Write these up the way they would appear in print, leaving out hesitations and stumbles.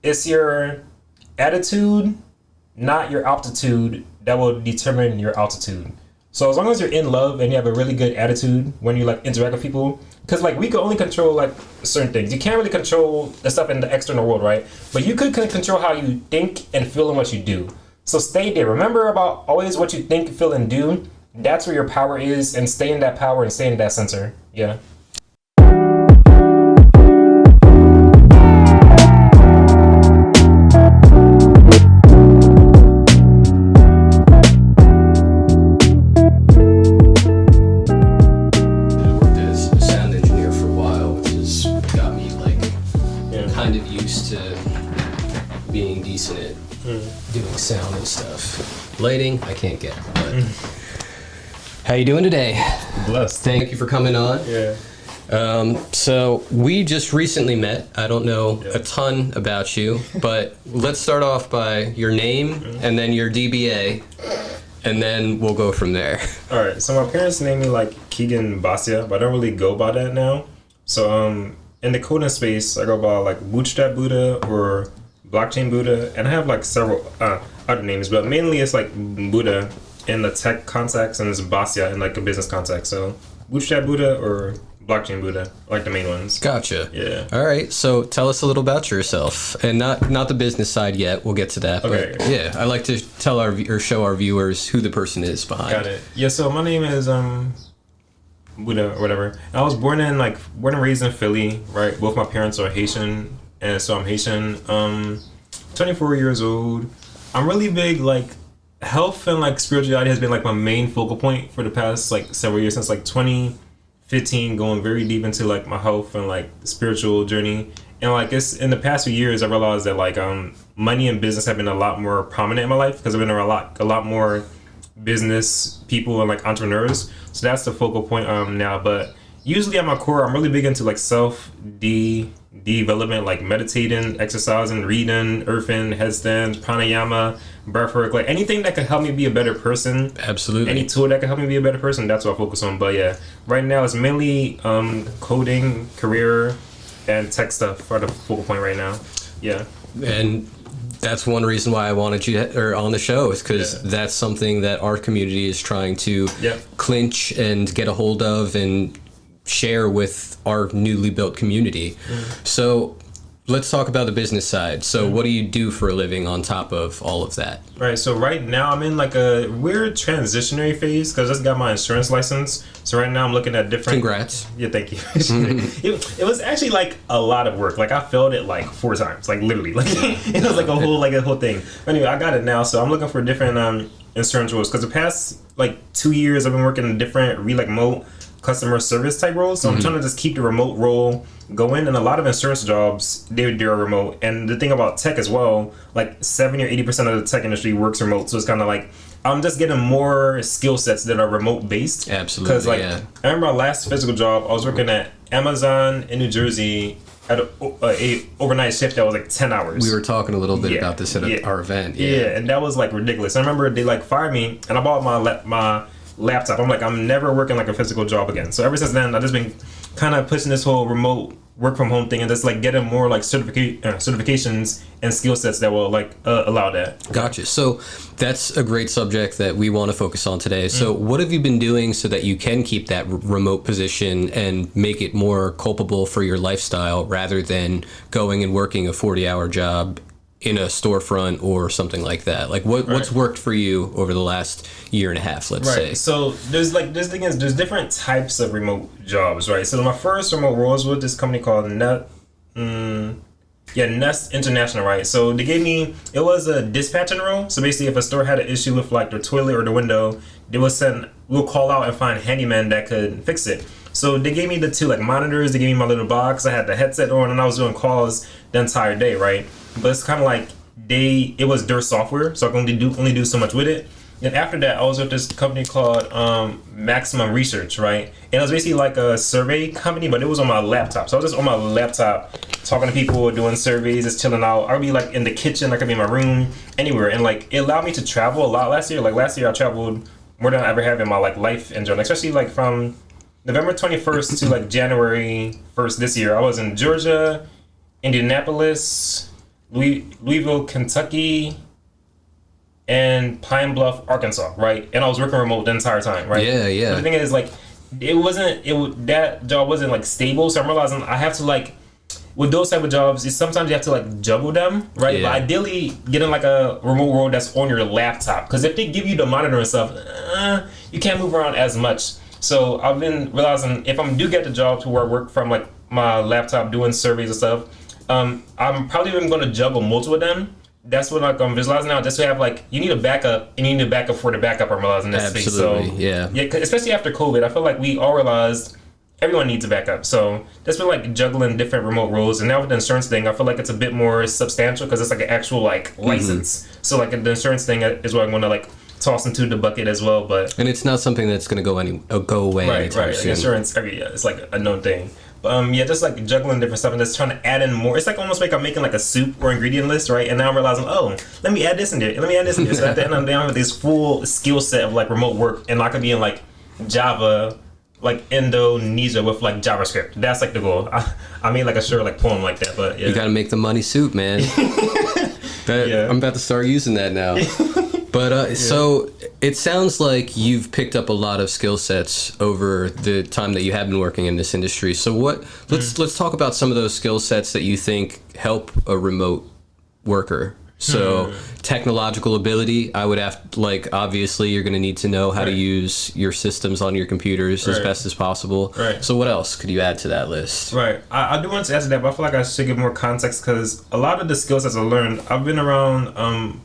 it's your attitude, not your altitude, that will determine your altitude. So as long as you're in love and you have a really good attitude when you like interact with people, because like we can only control like certain things. You can't really control the stuff in the external world, right? But you could control how you think and feel and what you do. So stay there. Remember about always what you think, feel, and do. That's where your power is, and stay in that power and stay in that center. Yeah. Doing sound and stuff. Lighting, I can't get. But how you doing today? Blessed. Thank you for coming on. Yeah. So we just recently met. I don't know a ton about you, but let's start off by your name and then your DBA, and then we'll go from there. All right. So my parents named me like Kegan Bastia, but I don't really go by that now. So in the coding space, I go by like Bootstrap Budha or Blockchain Budha, and I have like several other names, but mainly it's like Budha in the tech context and it's Bastia in like a business context. So Bootstrap Budha or Blockchain Budha, like the main ones. Gotcha. Yeah. All right. So tell us a little about yourself, and not the business side yet. We'll get to that. Okay. But yeah, I like to tell or show our viewers who the person is behind. Got it. Yeah. So my name is Budha or whatever. And I was born and raised in Philly, right? Both my parents are Haitian. And so I'm Haitian, 24 years old. I'm really big, like, health and, like, spirituality has been, like, my main focal point for the past, like, several years, since, like, 2015, going very deep into, like, my health and, like, spiritual journey. And, like, it's in the past few years, I realized that, like, money and business have been a lot more prominent in my life because I've been around a lot more business people and, like, entrepreneurs. So that's the focal point now. But usually at my core, I'm really big into, like, development, like meditating, exercising, reading, earthing, headstand, pranayama, breathwork, like anything that could help me be a better person. Absolutely. Any tool that could help me be a better person, that's what I focus on. But yeah, right now it's mainly coding, career, and tech stuff are the focal point right now. Yeah. And that's one reason why I wanted you on the show, is because that's something that our community is trying to clinch and get a hold of and share with our newly built community. So let's talk about the business side. So what do you do for a living on top of all of that? Right. So right now I'm in like a weird transitionary phase because I just got my insurance license. So right now I'm looking at different... Congrats. Yeah, thank you. It was actually like a lot of work. Like I failed it like 4 times, like literally. Like it was like a whole thing. But anyway, I got it now. So I'm looking for different insurance roles because the past like 2 years I've been working in different remote customer service type roles. So I'm trying to just keep the remote role going. And a lot of insurance jobs, they're remote. And the thing about tech as well, like 70 or 80% of the tech industry works remote. So it's kind of like, I'm just getting more skill sets that are remote based. Absolutely. Because like, I remember my last physical job, I was working at Amazon in New Jersey at a overnight shift that was like 10 hours. We were talking a little bit about this at our event. Yeah, and that was like ridiculous. I remember they like fired me and I bought my laptop. I'm like, I'm never working like a physical job again. So ever since then, I've just been kind of pushing this whole remote work from home thing and just like getting more like certifications and skill sets that will like allow that. Gotcha. So that's a great subject that we want to focus on today. So what have you been doing so that you can keep that remote position and make it more culpable for your lifestyle rather than going and working a 40-hour job in a storefront or something like that? Like what's worked for you over the last year and a half, let's say? So there's different types of remote jobs, right? So my first remote role was with this company called Nest International, right? So they gave me, it was a dispatching role. So basically if a store had an issue with like their toilet or the window, we'll call out and find a handyman that could fix it. So they gave me the 2 like monitors, they gave me my little box, I had the headset on and I was doing calls the entire day, right? But it's kind of like it was their software, so I can only do so much with it. And after that, I was with this company called Maximum Research, right? And it was basically like a survey company, but it was on my laptop. So I was just on my laptop talking to people, doing surveys, just chilling out. I would be like in the kitchen, I could be in my room, anywhere. And like it allowed me to travel a lot last year. Like last year, I traveled more than I ever have in my like life in general, especially like from November 21st to like January 1st this year. I was in Georgia, Indianapolis, Louisville, Kentucky, and Pine Bluff, Arkansas, right? And I was working remote the entire time, right? Yeah. But the thing is, like, that job wasn't like stable, so I'm realizing I have to like, with those type of jobs, sometimes you have to like juggle them, right? Yeah. But ideally, getting like a remote role that's on your laptop, because if they give you the monitor and stuff, you can't move around as much. So I've been realizing if I do get the job to where I work from like my laptop doing surveys and stuff, I'm probably even going to juggle multiple of them. That's what like I'm visualizing now. Just to have like, you need a backup, and you need a backup for the backup. I'm realizing this space. So yeah, especially after COVID, I feel like we all realized everyone needs a backup. So that's been like juggling different remote roles, and now with the insurance thing, I feel like it's a bit more substantial because it's like an actual like license. So like the insurance thing is what I'm going to like toss into the bucket as well. But and it's not something that's going to go away. Right. Like insurance, it's like a known thing. Just like juggling different stuff and just trying to add in more. It's like almost like I'm making like a soup or ingredient list, right? And now I'm realizing, let me add this in there. Let me add this in there. So at the end of the day, I have this full skill set of like remote work, and I could be in like Java, like Indonesia with like JavaScript. That's like the goal. I made like a short like poem like that, but yeah. You got to make the money soup, man. I'm about to start using that now. But so it sounds like you've picked up a lot of skill sets over the time that you have been working in this industry. So let's talk about some of those skill sets that you think help a remote worker. So technological ability, I would have obviously you're going to need to know how to use your systems on your computers as best as possible. Right. So what else could you add to that list? Right. I do want to answer that, but I feel like I should give more context because a lot of the skill sets I learned, I've been around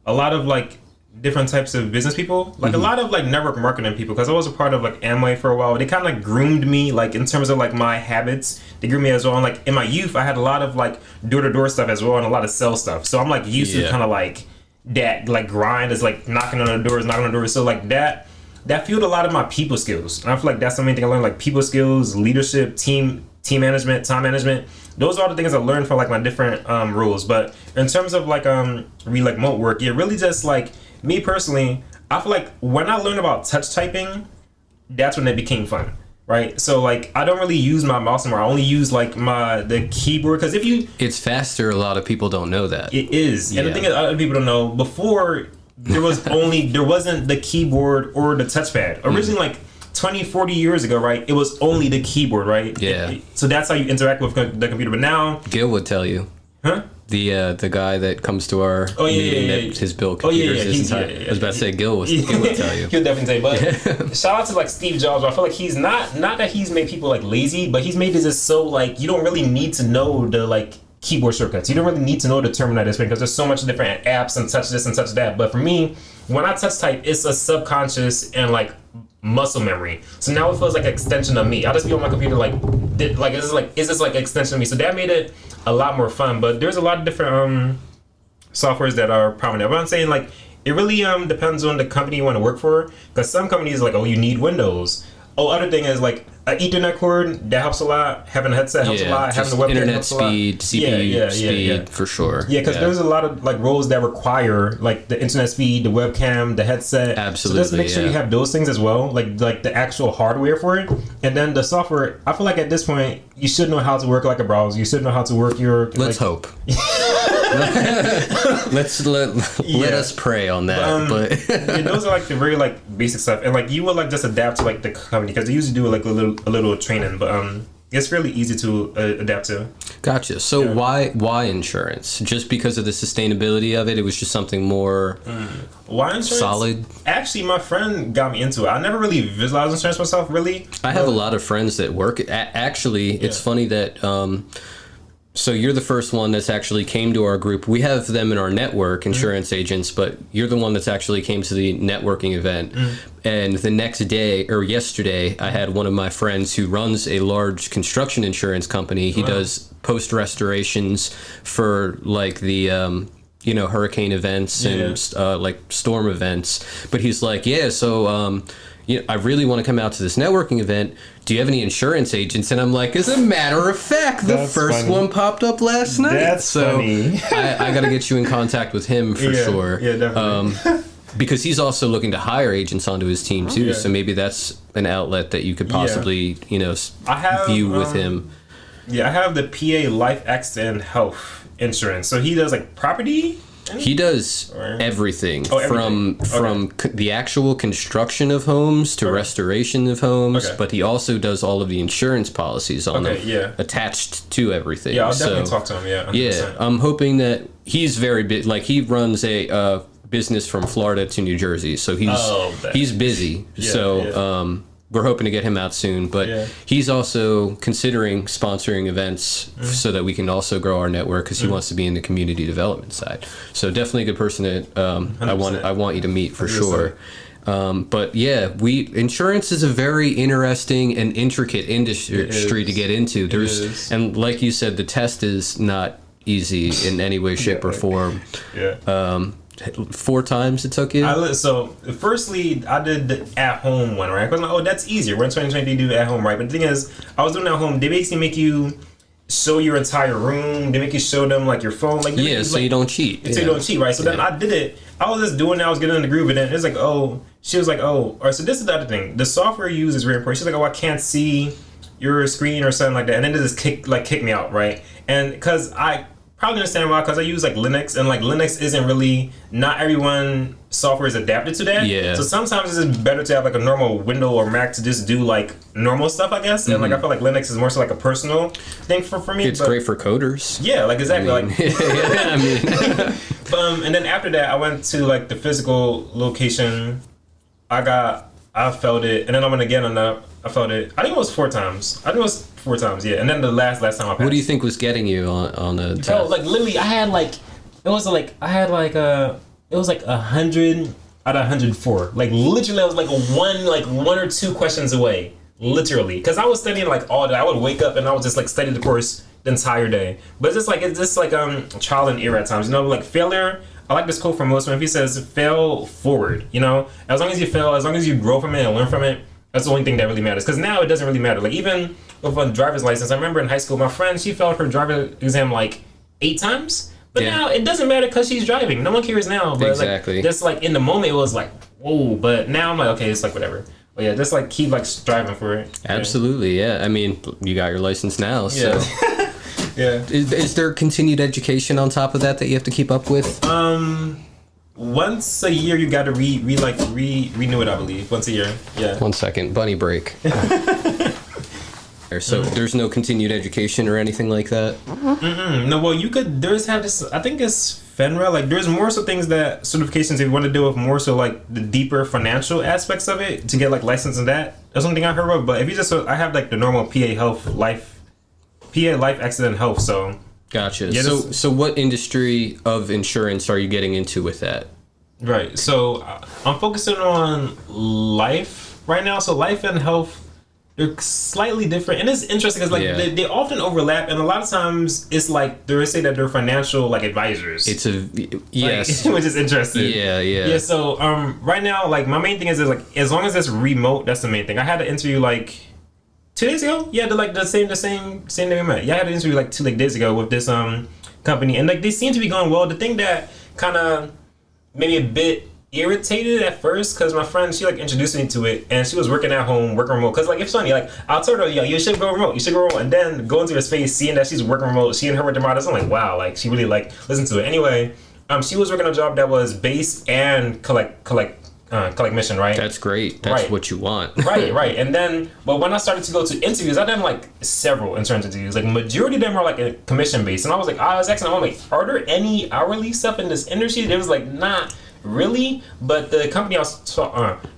a lot of like different types of business people, like a lot of like network marketing people, because I was a part of like Amway for a while. They kind of like groomed me like in terms of like my habits. They groomed me as well. And like in my youth, I had a lot of like door-to-door stuff as well and a lot of sales stuff. So I'm like used to kind of like that like grind is like knocking on the doors. So like that fueled a lot of my people skills. And I feel like that's the main thing I learned, like people skills, leadership, team management, time management. Those are the things I learned from like my different roles. But in terms of like remote work, it really just like me personally, I feel like when I learned about touch typing, that's when it became fun, right? So like I don't really use my mouse anymore. I only use like the keyboard because it's faster. A lot of people don't know that. It is, and the thing is, other people don't know. Before there wasn't the keyboard or the touchpad. Originally, like 20, 40 years ago, right? It was only the keyboard, right? Yeah. So that's how you interact with the computer. But now, Gil would tell you. Huh? The guy that comes to our meeting that has built computers I was about to say Gil would tell you. He'll definitely tell you. But shout out to like Steve Jobs. I feel like he's not that he's made people like lazy, but he's made this just so like you don't really need to know the like keyboard shortcuts. You don't really need to know the terminal display because there's so much different apps and touch this and touch that. But for me, when I touch type, it's a subconscious and like muscle memory. So now it feels like an extension of me. I'll just be on my computer is this like extension of me? So that made it a lot more fun. But there's a lot of different softwares that are prominent. But I'm saying like it really depends on the company you want to work for. Because some companies like, you need Windows. Other thing is like an Ethernet cord, that helps a lot. Having a headset helps a lot. Having a webcam internet helps speed, CPU speed for sure. Yeah, because there's a lot of like roles that require like the internet speed, the webcam, the headset. Absolutely. So just make sure you have those things as well, like the actual hardware for it, and then the software. I feel like at this point you should know how to work like a browser. You should know how to work your. Let's hope. let us pray on that. But those are like the very like basic stuff, and like you will like just adapt to like the company because they usually do like a little training, but it's fairly easy to adapt to. Gotcha. So why insurance? Just because of the sustainability of it? It was just something more why insurance? Solid. Actually, my friend got me into it. I never really visualized insurance myself. Really, I have a lot of friends that work. Actually, it's funny that. So you're the first one that's actually came to our group. We have them in our network, insurance agents, but you're the one that's actually came to the networking event. And the next day, or yesterday, I had one of my friends who runs a large construction insurance company. He does post-restorations for like the... hurricane events and like storm events. But he's like, I really want to come out to this networking event. Do you have any insurance agents? And I'm like, as a matter of fact, the first one popped up last night. That's funny. I got to get you in contact with him for sure. Yeah, definitely. Because he's also looking to hire agents onto his team too. So maybe that's an outlet that you could possibly, view with him. Yeah, I have the PA Life Accident Health insurance. So he does like property. He does everything, everything. from the actual construction of homes to restoration of homes, but he also does all of the insurance policies on them, attached to everything. Yeah, I'll definitely talk to him. Yeah, 100%. Yeah. I'm hoping that he's very big. Like he runs a business from Florida to New Jersey, so he's busy. We're hoping to get him out soon, but he's also considering sponsoring events so that we can also grow our network because he wants to be in the community development side. So definitely a good person that I want you to meet for 100%. Sure. But yeah, insurance is a very interesting and intricate industry to get into. And like you said, the test is not easy in any way, shape, or form. 4 times it took you? So, firstly, I did the at-home one, right? I was like, that's easier. We're in 2020, do at home, right? But the thing is, I was doing at home. They basically make you show your entire room. They make you show them, like, your phone. Like, so you don't cheat. So you don't cheat, right? So then I did it. I was just doing it. I was getting in the groove. And then it's like, she was like, all right, so this is the other thing. The software you use is very important. She's like, I can't see your screen or something like that. And then they just kick me out, right? And because I probably understand why, because I use like Linux, and like Linux isn't really, not everyone software is adapted to that. Yeah. So sometimes it's better to have like a normal Windows or Mac to just do like normal stuff, I guess. And like I feel like Linux is more so like a personal thing for me. It's great for coders. Yeah, like exactly. And then after that, I went to like the physical location. I felt it, and then I went again and I felt it. I think it was 4 times. Yeah. And then the last time I passed. What do you think was getting you on the test? Bro, like literally, it was like 100 out of 104. Like literally, I was like one or two questions away. Literally, because I was studying like all day. I would wake up and I would just like study the course the entire day. But it's just like trial and error at times. You know, like failure. I like this quote from Will Smith. He says, "Fail forward." You know, as long as you fail, as long as you grow from it and learn from it, that's the only thing that really matters. Because now it doesn't really matter. Like even with a driver's license, I remember in high school, my friend, she failed her driver's exam like 8 times. But now it doesn't matter because she's driving. No one cares now. But exactly. Like, just like in the moment, it was like, whoa. But now I'm like, okay, it's like whatever. But yeah, just like keep like striving for it. Absolutely, yeah. I mean, you got your license now, so. Yeah. Is there continued education on top of that you have to keep up with? Once a year you got to renew it, I believe. Once a year. Yeah. 1 second, bunny break. So there's no continued education or anything like that? No, well you could, there's have this, I think it's FINRA, like there's more so things that certifications if you want to deal with more so like the deeper financial aspects of it to get like license in that. That's one thing I heard of, but if you just, I have like the normal PA life accident health, so. Gotcha. Yeah, so what industry of insurance are you getting into with that? Right. So I'm focusing on life right now. So life and health, they're slightly different, and it's interesting because like they often overlap, and a lot of times it's like they say that they're financial like advisors. It's which is interesting. Yeah. So right now, like my main thing is like as long as it's remote, that's the main thing. I had an interview like 2 days ago. Yeah, the same day we met. Yeah, I had an interview like 2 days ago with this company, and like they seem to be going well. The thing that kind of made me a bit irritated at first, because my friend, she like introduced me to it, and she was working at home, working remote. Because like it's funny, like I told her, yo, you should go remote, and then going to her space, seeing that she's working remote, she and her with their models, I'm like, wow, like she really like listened to it. Anyway, she was working a job that was base and collect mission, right? That's great. That's what you want. right. And then, but when I started to go to interviews, I done like several insurance interviews. Like majority of them are like a commission based, and I was asking, I'm like, are there any hourly stuff in this industry? There was like not really, but the company I was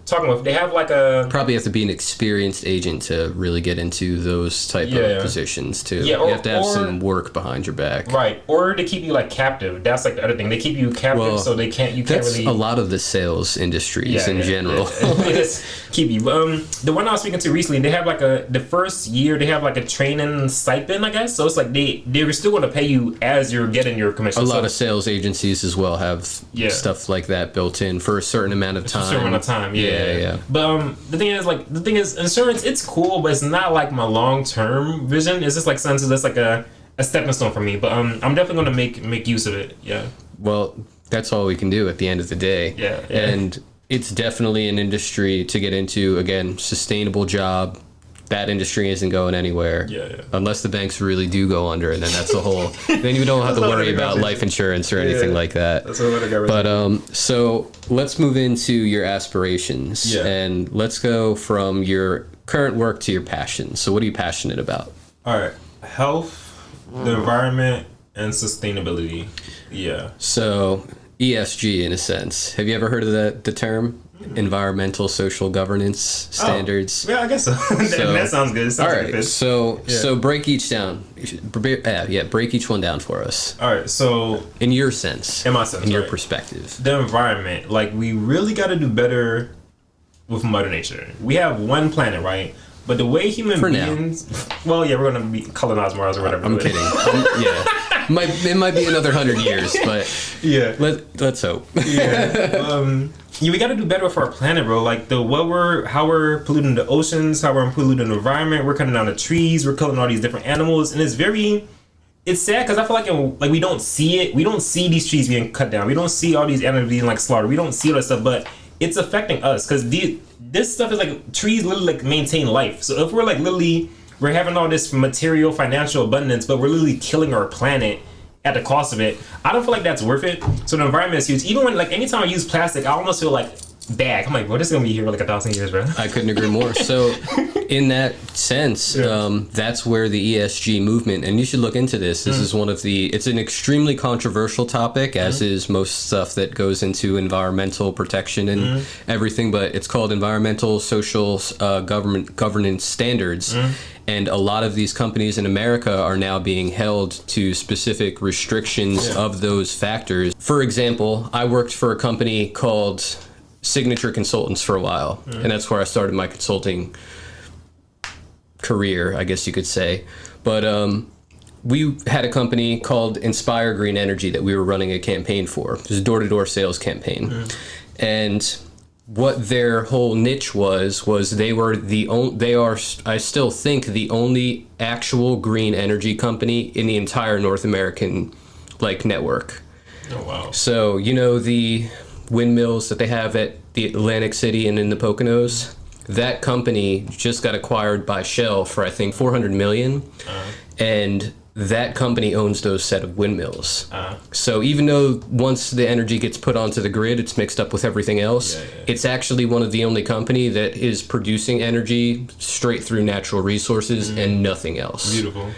talking with, they have like a... Probably have to be an experienced agent to really get into those type of positions too. Yeah, you have to have some work behind your back. Right, or to keep you like captive. That's like the other thing. They keep you captive, so you can't really... That's a lot of the sales industries in general. They just keep you. The one I was speaking to recently, they have like the first year, they have like a training stipend, I guess. So it's like they're still going to pay you as you're getting your commission. A lot of sales agencies as well have stuff like that built in for a certain amount of time. A certain amount of time, yeah. But the thing is, insurance, it's cool, but it's not like my long-term vision. It's just like something that's like a stepping stone for me. But I'm definitely going to make use of it. Yeah. Well, that's all we can do at the end of the day. Yeah. And it's definitely an industry to get into. Again, sustainable job, that industry isn't going anywhere. Yeah. Unless the banks really do go under, and then that's the whole. Then you don't have to worry about life insurance or anything like that. That's what I But so let's move into your aspirations, and let's go from your current work to your passion. So what are you passionate about? All right, health, the environment, and sustainability. Yeah. So ESG, in a sense. Have you ever heard of the term? Environmental social governance standards. Yeah, I guess so. That sounds good. All right, so break each down. Break each one down for us. All right, so in your sense, in your perspective, the environment, like we really got to do better with Mother Nature. We have one planet, right? But the way human beings, well, yeah, we're gonna be colonize Mars or whatever. I'm kidding. It might be another 100 years, but yeah, let's hope. We got to do better with our planet, bro. Like how we're polluting the oceans, how we're polluting the environment. We're cutting down the trees. We're killing all these different animals, and it's sad because I feel like we don't see it. We don't see these trees being cut down. We don't see all these animals being like slaughtered. We don't see all that stuff, but it's affecting us because this stuff is like trees literally like maintain life. So if we're like literally we're having all this material financial abundance, but we're literally killing our planet at the cost of it, I don't feel like that's worth it. So the environment is huge. Even when like anytime I use plastic, I almost feel like bad. I'm like, bro, this is gonna be here for like 1,000 years, bro. I couldn't agree more. So in that sense, that's where the ESG movement, and you should look into this. This is it's an extremely controversial topic, as is most stuff that goes into environmental protection and everything, but it's called environmental social governance standards. And a lot of these companies in America are now being held to specific restrictions of those factors. For example, I worked for a company called Signature Consultants for a while, and that's where I started my consulting career, I guess you could say. But we had a company called Inspire Green Energy that we were running a campaign for. It was a door-to-door sales campaign. And what their whole niche was they are, I still think, the only actual green energy company in the entire North American network. Oh wow. So the windmills that they have at the Atlantic City and in the Poconos, that company just got acquired by Shell for I think $400 million, and that company owns those set of windmills. So even though once the energy gets put onto the grid, it's mixed up with everything else, it's actually one of the only company that is producing energy straight through natural resources and nothing else. Beautiful.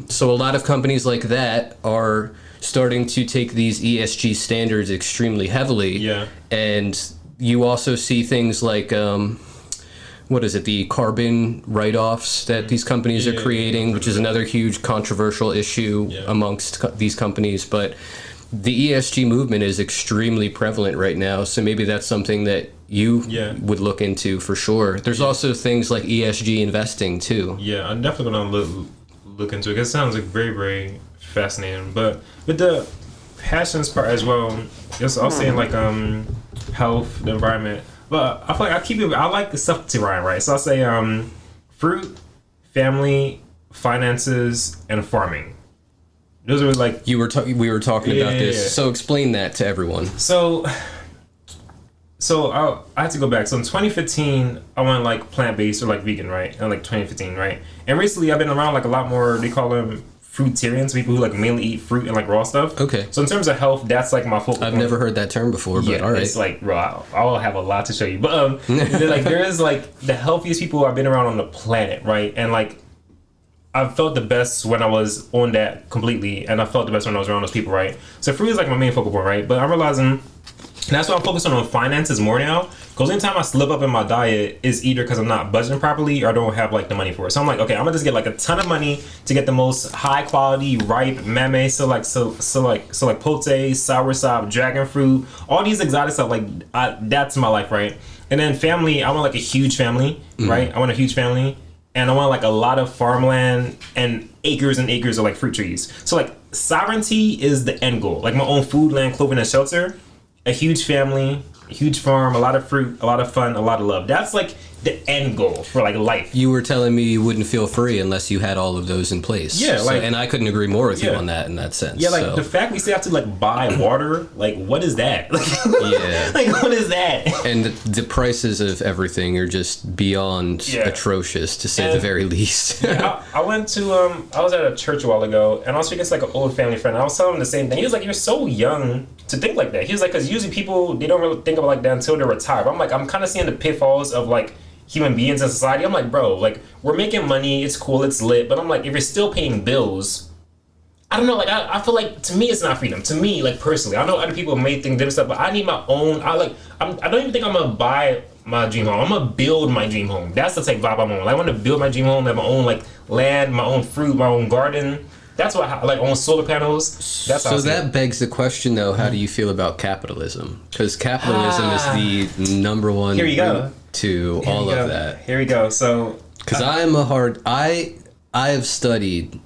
So a lot of companies like that are starting to take these ESG standards extremely heavily. Yeah. And you also see things like the carbon write-offs that these companies are creating, which is another huge controversial issue amongst these companies. But the ESG movement is extremely prevalent right now, so maybe that's something that you would look into for sure. There's also things like ESG investing too. Yeah, I'm definitely gonna look into it. It sounds like very, very fascinating. But with the passions part as well, I was saying like health, the environment. But I feel like I like the stuff to rhyme, right? So I'll say fruit, family, finances, and farming. Those are like we were talking about this. Yeah. So explain that to everyone. So I had to go back. So in 2015, I went like plant-based or like vegan, right? In like 2015, right? And recently I've been around like a lot more, they call them fruitarians, people who like mainly eat fruit and like raw stuff. Okay. So in terms of health, that's like my focal point. I've never heard that term before, but all right. It's like, bro, I'll have a lot to show you. But like there is like the healthiest people I've been around on the planet, right? And like I felt the best when I was on that completely, and I felt the best when I was around those people, right? So fruit is like my main focal point, right? But I'm realizing that's why I'm focusing on finances more now. Because anytime I slip up in my diet is either because I'm not budgeting properly or I don't have like the money for it. So I'm like, okay, I'm gonna just get like a ton of money to get the most high quality ripe meme, so like pote, soursop, dragon fruit, all these exotic stuff. Like that's my life, right? And then family, I want like a huge family, right? I want a huge family, and I want like a lot of farmland and acres of like fruit trees. So like sovereignty is the end goal. Like my own food, land, clothing, and shelter. A huge family, huge farm, a lot of fruit, a lot of fun, a lot of love. That's like the end goal for like life. You were telling me you wouldn't feel free unless you had all of those in place. Yeah, like, and I couldn't agree more with you on that in that sense. Yeah, like the fact we still have to like buy water, like what is that? Yeah, like what is that? And the prices of everything are just beyond atrocious, to say the very least. I went to I was at a church a while ago, and I was speaking to like an old family friend. I was telling him the same thing. He was like, "You're so young to think like that." He was like, "Because usually people, they don't really think about like that until they're retired." But I'm like, I'm kind of seeing the pitfalls of like human beings in society. I'm like, bro, like we're making money, it's cool, it's lit, but I'm like, if you're still paying bills, I don't know, like I feel like to me it's not freedom. To me, like personally, I know other people may think different stuff, but I need my own. I don't even think I'm gonna buy my dream home. I'm gonna build my dream home. That's the type of vibe I'm on. Like, I want to build my dream home, have my own like land, my own fruit, my own garden. That's what I like, on solar panels. That's how so that begs the question, though. How do you feel about capitalism? Because capitalism is the number one route to all of that. Here we go. So, because I have studied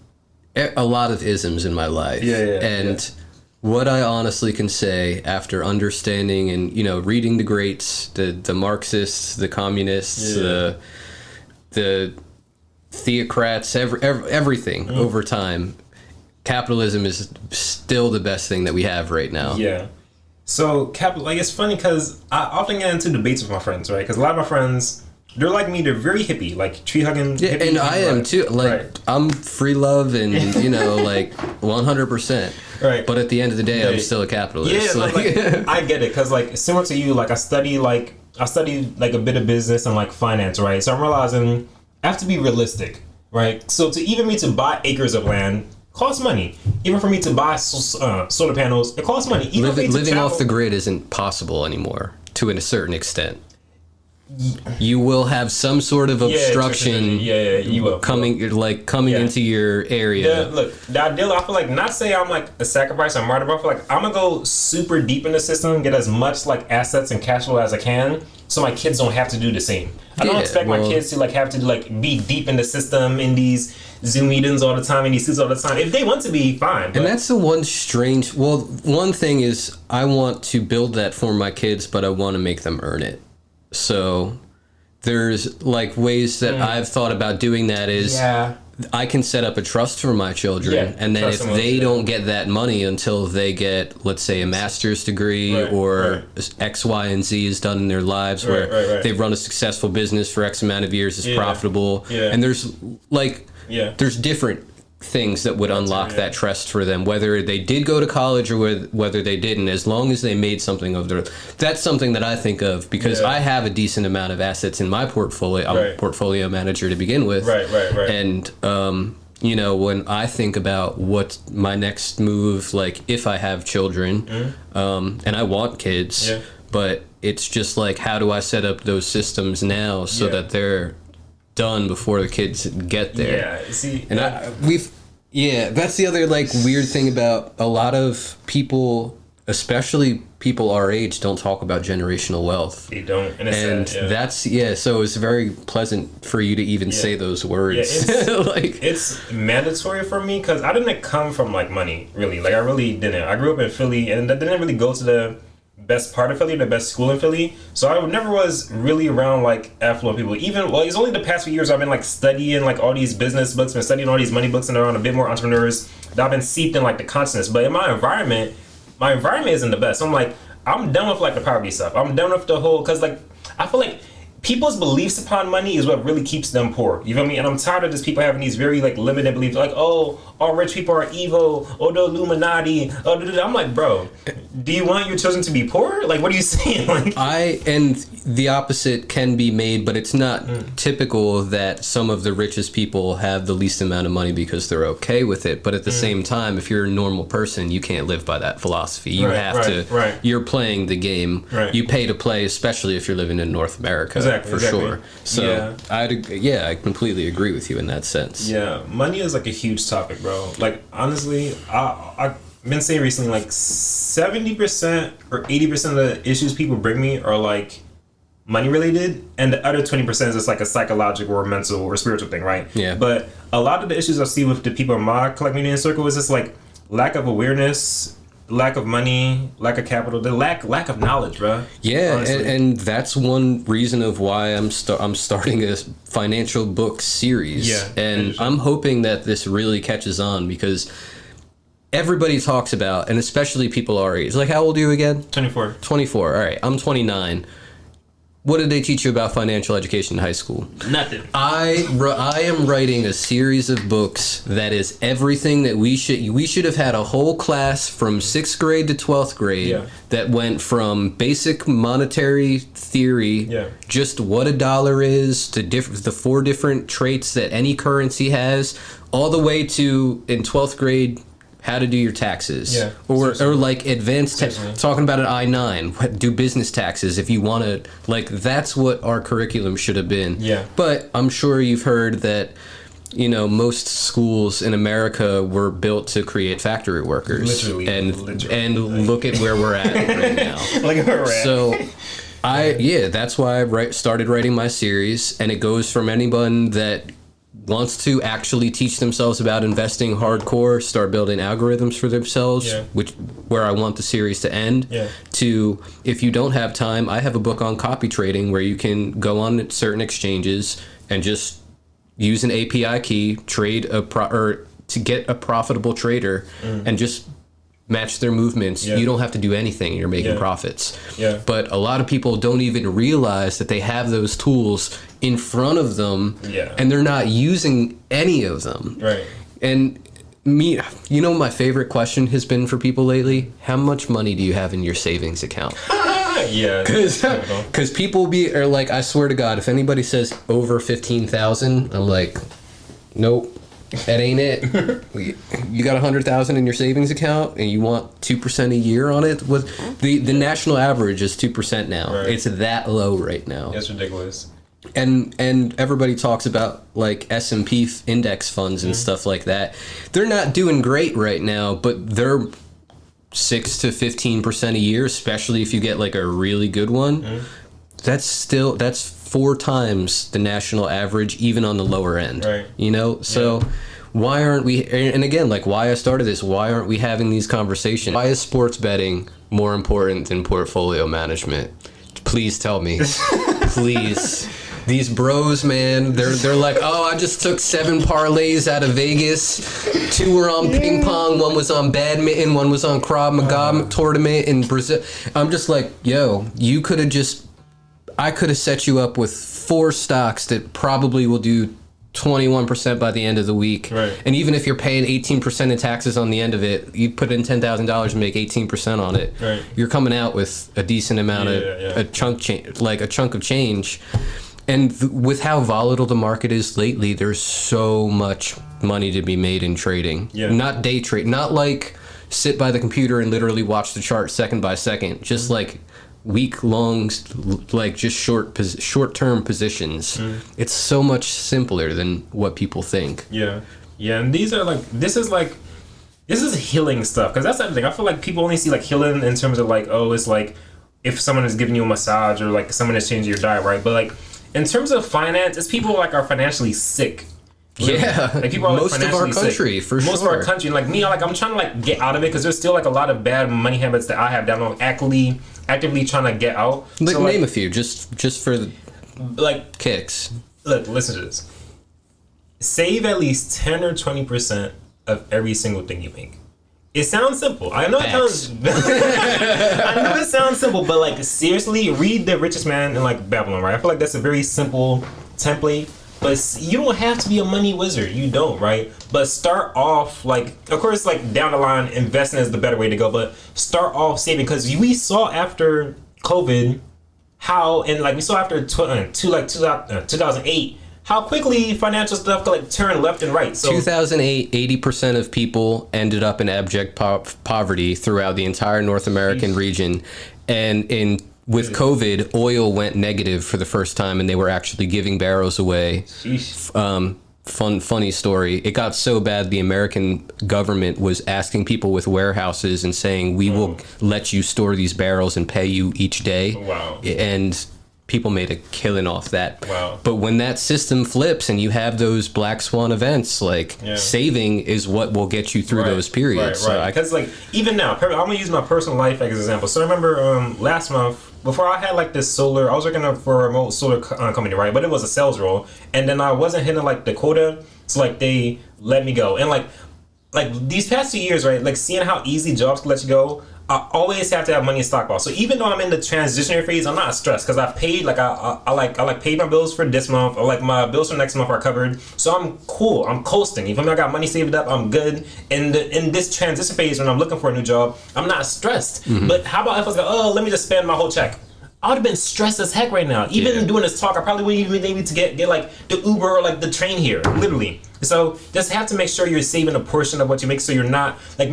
a lot of isms in my life, and what I honestly can say after understanding and reading the greats, the Marxists, the communists, the theocrats, everything over time. Capitalism is still the best thing that we have right now. Yeah. So, like, it's funny because I often get into debates with my friends, right? Because a lot of my friends, they're like me. They're very hippie, like tree hugging. Yeah, and I am too. Like, I'm free love and like 100%. Right. But at the end of the day, I'm still a capitalist. Yeah, like I get it, because like similar to you, like I studied like a bit of business and like finance, right? So I'm realizing I have to be realistic, right? So even me to buy acres of land costs money. Even for me to buy solar panels, it costs money. Even living off the grid isn't possible anymore to a certain extent. You will have some sort of obstruction you will. coming into your area. Yeah, look, the ideal, I feel like, not say I'm like a sacrifice or martyr, but I feel like I'm gonna go super deep in the system, get as much like assets and cash flow as I can, so my kids don't have to do the same. I don't expect my kids to like have to like be deep in the system, in these Zoom meetings all the time, in these suits all the time. If they want to be, fine. But. And that's the one one thing is, I want to build that for my kids, but I want to make them earn it. So there's like ways that I've thought about doing that is I can set up a trust for my children, and then if they don't get that money until they get, let's say, a master's degree or X, Y, and Z is done in their lives, where they've run a successful business for X amount of years, is profitable, and there's like there's different things that would unlock that trust for them, whether they did go to college or whether they didn't, as long as they made something of their. That's something that I think of, because I have a decent amount of assets in my portfolio. I'm a portfolio manager to begin with, and when I think about what my next move, like if I have children, and I want kids, but it's just like, how do I set up those systems now so that they're done before the kids get there? Yeah, see, and that's the other like weird thing about a lot of people, especially people our age, don't talk about generational wealth. They don't, and that's so it's very pleasant for you to even say those words. It's mandatory for me, because I didn't come from like money, really. Like I really didn't. I grew up in Philly, and I didn't really go to the best part of Philly, the best school in Philly. So I never was really around like affluent people. It's only the past few years I've been like studying like all these business books, been studying all these money books, and around a bit more entrepreneurs that I've been seeped in like the consciousness. But in my environment isn't the best. So I'm done with like the poverty stuff. I'm done with the whole, because like I feel like people's beliefs upon money is what really keeps them poor. You feel me? And I'm tired of just people having these very like limited beliefs, like, oh, all rich people are evil, or the Illuminati. I'm like, bro, do you want your children to be poor? Like, what are you saying? Like, and the opposite can be made, but it's not typical that some of the richest people have the least amount of money because they're okay with it. But at the same time, if you're a normal person, you can't live by that philosophy. You have to. You're playing the game. You pay to play, especially if you're living in North America. Exactly. Sure. So I completely agree with you in that sense. Yeah, money is like a huge topic, bro. Like honestly, I've been saying recently, like 70% or 80% of the issues people bring me are like money related, and the other 20% is just like a psychological or mental or spiritual thing, right? Yeah. But a lot of the issues I see with the people in my community and circle is just like lack of awareness lack of money, lack of capital, the lack of knowledge, bro. Yeah, and that's one reason of why I'm starting a financial book series. Yeah, and I'm hoping that this really catches on because everybody talks about, and especially people our age. Like, how old are you again? 24. 24. All right, I'm 29. What did they teach you about financial education in high school? Nothing. I am writing a series of books that is everything that we should have had a whole class from 6th grade to 12th grade that went from basic monetary theory, just what a dollar is, to the 4 different traits that any currency has, all the way to, in 12th grade, how to do your taxes, or like advanced talking about an I-9, do business taxes if you want to. Like, that's what our curriculum should have been. Yeah. But I'm sure you've heard that, you know, most schools in America were built to create factory workers. Literally. And look at where we're at right now. Look at where we're at. So that's why I started writing my series, and it goes from anyone that wants to actually teach themselves about investing hardcore, start building algorithms for themselves, where I want the series to end, to, if you don't have time, I have a book on copy trading where you can go on certain exchanges and just use an API key, trade or to get a profitable trader, and just match their movements. You don't have to do anything. You're making profits. But a lot of people don't even realize that they have those tools in front of them, and they're not using any of them. Right. And me, you know, my favorite question has been for people lately: how much money do you have in your savings account? Because people are like, I swear to God, if anybody says over 15,000, I'm like, nope. That ain't it. You got 100,000 in your savings account, and you want 2% a year on it. The national average is 2% now. Right. It's that low right now. That's ridiculous. And everybody talks about like S&P index funds and stuff like that. They're not doing great right now, but they're 6 to 15% a year, especially if you get like a really good one. That's 4 times the national average, even on the lower end. Right. You know, so why aren't we? And again, like why I started this, why aren't we having these conversations? Why is sports betting more important than portfolio management? Please tell me. Please. These bros, man, they're like, oh, I just took 7 parlays out of Vegas. 2 were on ping pong, 1 was on badminton, 1 was on Krav Maga tournament in Brazil. I'm just like, yo, I could have set you up with 4 stocks that probably will do 21% by the end of the week. Right. And even if you're paying 18% in taxes on the end of it, you put in $10,000 and make 18% on it. Right. You're coming out with a decent amount of a chunk of change. And with how volatile the market is lately, there's so much money to be made in trading. Yeah. Not day trade, not like sit by the computer and literally watch the chart second by second. Just like week-long, like just short-term positions. It's so much simpler than what people think. Yeah, and these are like this is healing stuff, because that's the thing. I feel like people only see like healing in terms of like, oh, it's like if someone is giving you a massage or like someone is changing your diet, right? But like in terms of finance, it's people like are financially sick. Really. Yeah, like people are most of our country, for sure. Most of our country, like me, like I'm trying to like get out of it because there's still like a lot of bad money habits that I have that I'm actively trying to get out. So, name a few, just for the like kicks. Look, listen to this. Save at least 10 or 20% of every single thing you make. It sounds simple. I know it sounds simple, but like seriously, read The Richest Man in like Babylon, right? I feel like that's a very simple template. But you don't have to be a money wizard. You don't, right? But start off, like, of course, like, down the line, investing is the better way to go. But start off saving. Because we saw after COVID how, and, like, we saw after 2008, how quickly financial stuff could, like, turn left and right. So 2008, 80% of people ended up in abject poverty throughout the entire North American region. And with COVID, oil went negative for the first time, and they were actually giving barrels away. Funny story. It got so bad, the American government was asking people with warehouses and saying, we will let you store these barrels and pay you each day. Wow. And people made a killing off that. Wow. But when that system flips and you have those black swan events, like saving is what will get you through those periods. Right. Because like even now, I'm gonna use my personal life as an example. So I remember last month, before I had like this solar, I was working for a remote solar company, right? But it was a sales role, and then I wasn't hitting like the quota, so like they let me go. And like these past 2 years, right? Like seeing how easy jobs can let you go. I always have to have money in stockpile. So even though I'm in the transitionary phase, I'm not stressed because I've paid I paid my bills for this month, or like my bills for next month are covered. So I'm cool. I'm coasting. Even though I got money saved up, I'm good. In this transition phase when I'm looking for a new job, I'm not stressed. But how about if I was like, oh, let me just spend my whole check? I would have been stressed as heck right now. Even doing this talk, I probably wouldn't even be able to get like the Uber or like the train here, literally. So just have to make sure you're saving a portion of what you make, so you're not like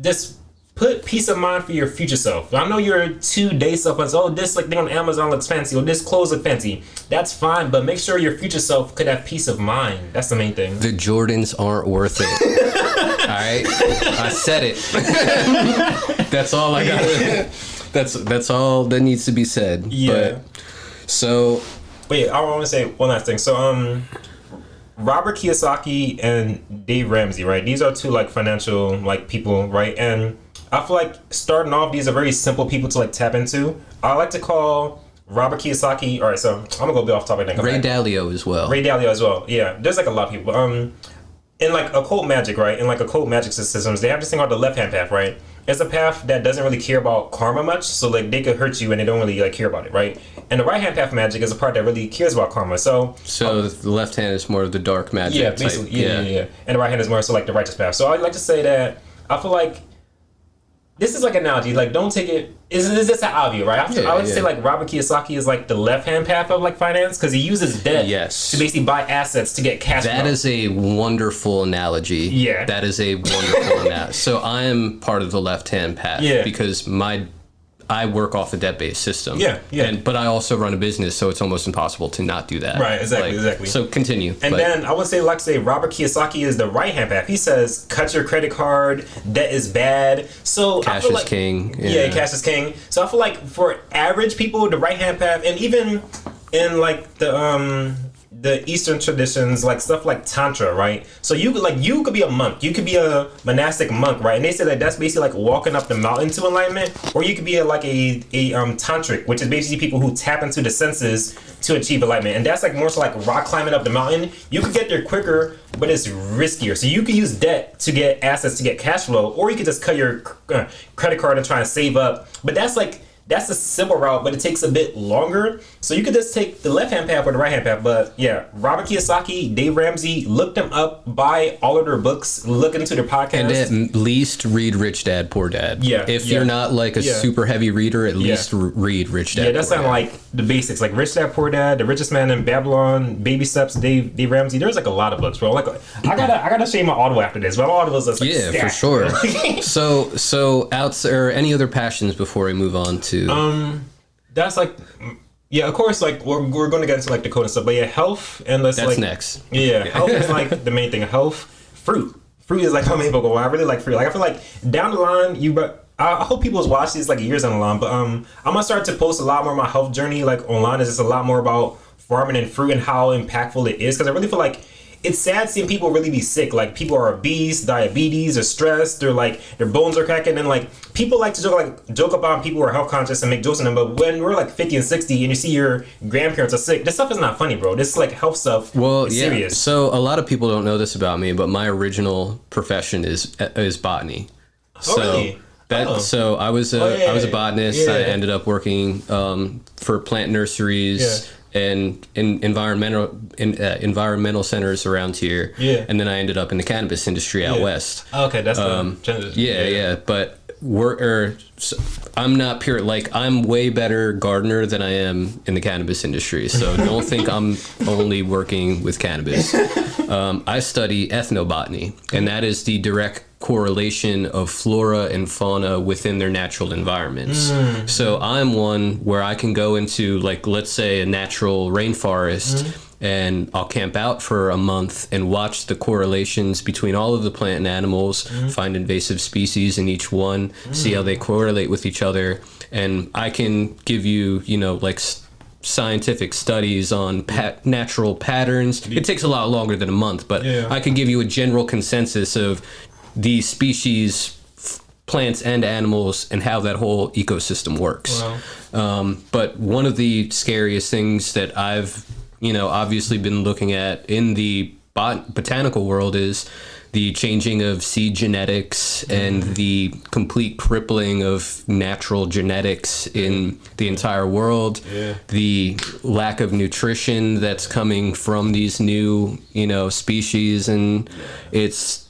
just put peace of mind for your future self. I know your 2-day self was, oh, this like thing on Amazon looks fancy, or this clothes look fancy. That's fine, but make sure your future self could have peace of mind. That's the main thing. The Jordans aren't worth it. All right, I said it. That's all I got. That's all that needs to be said. Yeah. But, so. Wait, I want to say one last thing. So Robert Kiyosaki and Dave Ramsey, right? These are two like financial like people, right? And I feel like starting off, these are very simple people to like tap into. I like to call Robert Kiyosaki. All right, so I'm gonna go a bit off topic. Ray Dalio as well. Yeah, there's like a lot of people. In like occult magic, right? In like occult magic systems, they have this thing called the left-hand path, right? It's a path that doesn't really care about karma much, so like they could hurt you and they don't really like care about it, right? And the right-hand path magic is a part that really cares about karma. So the left hand is more of the dark magic. Yeah, basically, yeah. And the right hand is more so like the righteous path. So I'd like to say that I feel like this is like an analogy. Like, don't take it. Is this how I view, right? I like to say like Robert Kiyosaki is like the left-hand path of like finance because he uses debt to basically buy assets to get cash flow. That is a wonderful analogy. Yeah, that is a wonderful analogy. So I am part of the left-hand path because I work off a debt-based system. But I also run a business, so it's almost impossible to not do that. Right, exactly. So continue. And then I would say, Robert Kiyosaki is the right-hand path. He says, cut your credit card, debt is bad. So cash is king. Yeah, cash is king. So I feel like for average people, the right-hand path, and even in like the Eastern traditions, like stuff like Tantra, right? So you could be a monk, you could be a monastic monk, right? And they say that that's basically like walking up the mountain to enlightenment, or you could be a tantric, which is basically people who tap into the senses to achieve enlightenment, and that's like more so like rock climbing up the mountain. You could get there quicker, but it's riskier. So you could use debt to get assets to get cash flow, or you could just cut your credit card and try and save up. But that's a simple route, but it takes a bit longer. So you could just take the left-hand path or the right-hand path. But yeah, Robert Kiyosaki, Dave Ramsey, look them up, buy all of their books, look into their podcasts. And at least read Rich Dad, Poor Dad. Yeah. If you're not like a super heavy reader, at least read Rich Dad, Poor Dad. Yeah, that's kind of like the basics. Like Rich Dad, Poor Dad, The Richest Man in Babylon, Baby Steps, Dave Ramsey. There's like a lot of books, bro. Like I gotta show you my Audible after this. But my Audible is like for sure. So or any other passions before we move on to that's like of course, like we're going to get into like the code and stuff, but health and that's like next. Health is like the main thing. Health, fruit is like my main vocal. I really like fruit. Like I feel like down the line I hope people watch these like years down the line, but I'm gonna start to post a lot more of my health journey like online. It's just a lot more about farming and fruit and how impactful it is, because I really feel like it's sad seeing people really be sick. Like people are obese, diabetes, or stressed, or like their bones are cracking, and like people like to joke about people who are health conscious and make jokes on them. But when we're like 50 and 60 and you see your grandparents are sick, this stuff is not funny, bro. This is like health stuff. Well, serious. So a lot of people don't know this about me, but my original profession is botany. Really? So I was a botanist. I ended up working for plant nurseries. And in environmental centers around here, and then I ended up in the cannabis industry out west. Okay, that's But I'm not pure. Like I'm way better gardener than I am in the cannabis industry. So don't think I'm only working with cannabis. I study ethnobotany, and that is the direct correlation of flora and fauna within their natural environments. So I'm one where I can go into, like, let's say a natural rainforest, and I'll camp out for a month and watch the correlations between all of the plant and animals, find invasive species in each one, see how they correlate with each other, and I can give you, scientific studies on natural patterns. It takes a lot longer than a month, but I could give you a general consensus of the species, plants and animals, and how that whole ecosystem works. Wow. But one of the scariest things that I've, obviously been looking at in the botanical world is the changing of seed genetics and the complete crippling of natural genetics in the entire world. The lack of nutrition that's coming from these new, species, and it's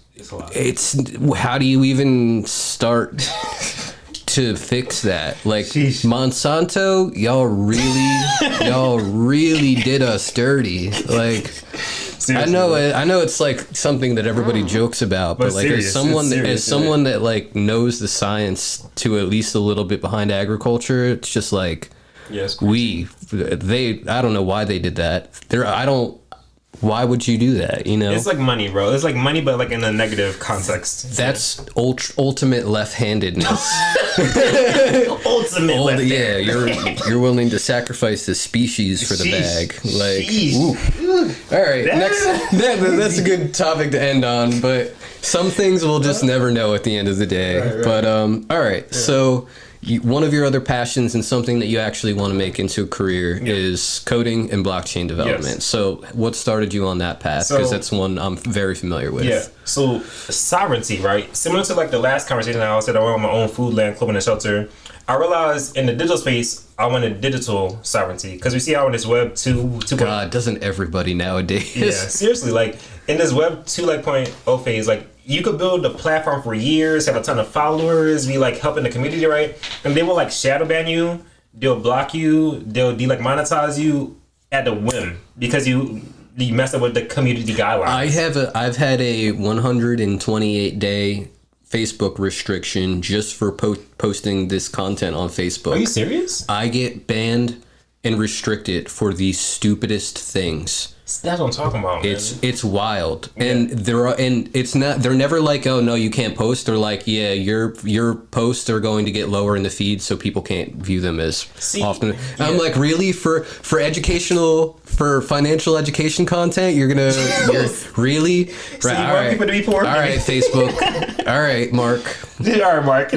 how do you even start to fix that? Like, sheesh. Monsanto, y'all really did us dirty. Like, seriously. I know it's like something that everybody jokes about, but like as someone that like knows the science to at least a little bit behind agriculture, it's just like I don't know why they did that. Why would you do that? It's like money, bro. It's like money, but like in a negative context. That's ultimate left-handedness. Ultimate left-handed. Yeah, you're willing to sacrifice the species for the bag. Like, all right, that's a good topic to end on. But some things we'll just never know at the end of the day. Right. But all right, so. One of your other passions and something that you actually want to make into a career is coding and blockchain development. Yes. So what started you on that path? Because that's one I'm very familiar with. Yeah. So sovereignty, right? Similar to like the last conversation I said, I want my own food, land, clothing, and shelter. I realized in the digital space, I wanted digital sovereignty. Because we see how in this Web 2.0. God, doesn't everybody nowadays? Yeah, seriously. Like in this Web 2.0 phase, like you could build a platform for years, have a ton of followers, be like helping the community, right? And they will like shadow ban you, they'll block you, they'll monetize you at the whim because you mess up with the community guidelines. I've had a 128-day Facebook restriction just for posting this content on Facebook. Are you serious? I get banned and restricted for the stupidest things. That's what I'm talking about, man. It's wild, and they're never like, oh no, you can't post. They're like, yeah, your posts are going to get lower in the feed, so people can't view them as often. Yeah. I'm like, really, for financial education content, you're really so right? You want people to be poor? All right, Facebook. All right, Mark. All right, Mark.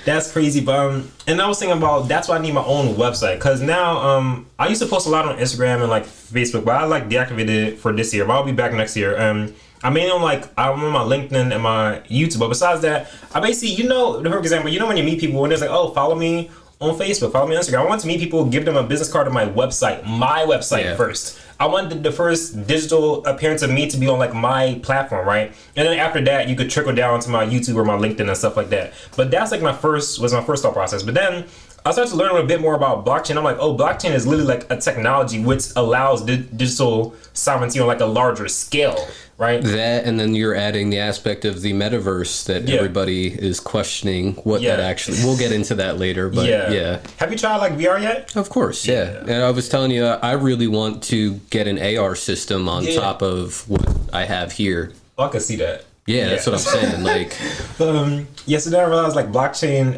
That's crazy, but and I was thinking about that's why I need my own website because now I used to post a lot on Instagram and like Facebook, but I like deactivated it for this year. But I'll be back next year. I'm on my LinkedIn and my YouTube. But besides that, I basically, for example, when you meet people and it's like, oh, follow me on Facebook, follow me on Instagram. I want to meet people, give them a business card of my website first. I wanted the first digital appearance of me to be on like my platform, right? And then after that, you could trickle down to my YouTube or my LinkedIn and stuff like that. But that's like my first thought process. But then I started to learn a little bit more about blockchain. I'm like, oh, blockchain is literally like a technology which allows digital sovereignty on like a larger scale, right? That, and then you're adding the aspect of the metaverse that everybody is questioning what that actually. We'll get into that later, but yeah. Have you tried like VR yet? Of course, yeah. And I was telling you, I really want to get an AR system on top of what I have here. Oh, I can see that. Yeah, that's what I'm saying. Like, so then I realized like blockchain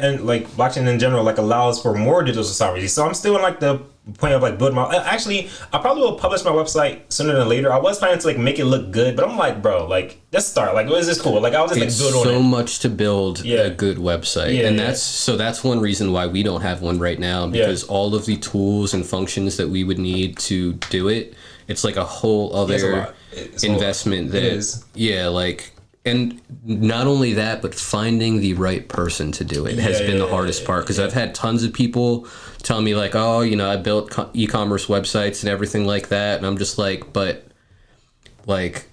in general like allows for more digital sovereignty. So I'm still in like the point of like building my. Actually, I probably will publish my website sooner than later. I was planning to like make it look good, but I'm like, bro, like let's start. Like, is this cool? Like, I was just like build on it. So much to build a good website, and that's one reason why we don't have one right now because all of the tools and functions that we would need to do it, it's like a whole other investment. That is, like. And not only that, but finding the right person to do it has been the hardest part because I've had tons of people tell me like, oh, I built e-commerce websites and everything like that. And I'm just like, but like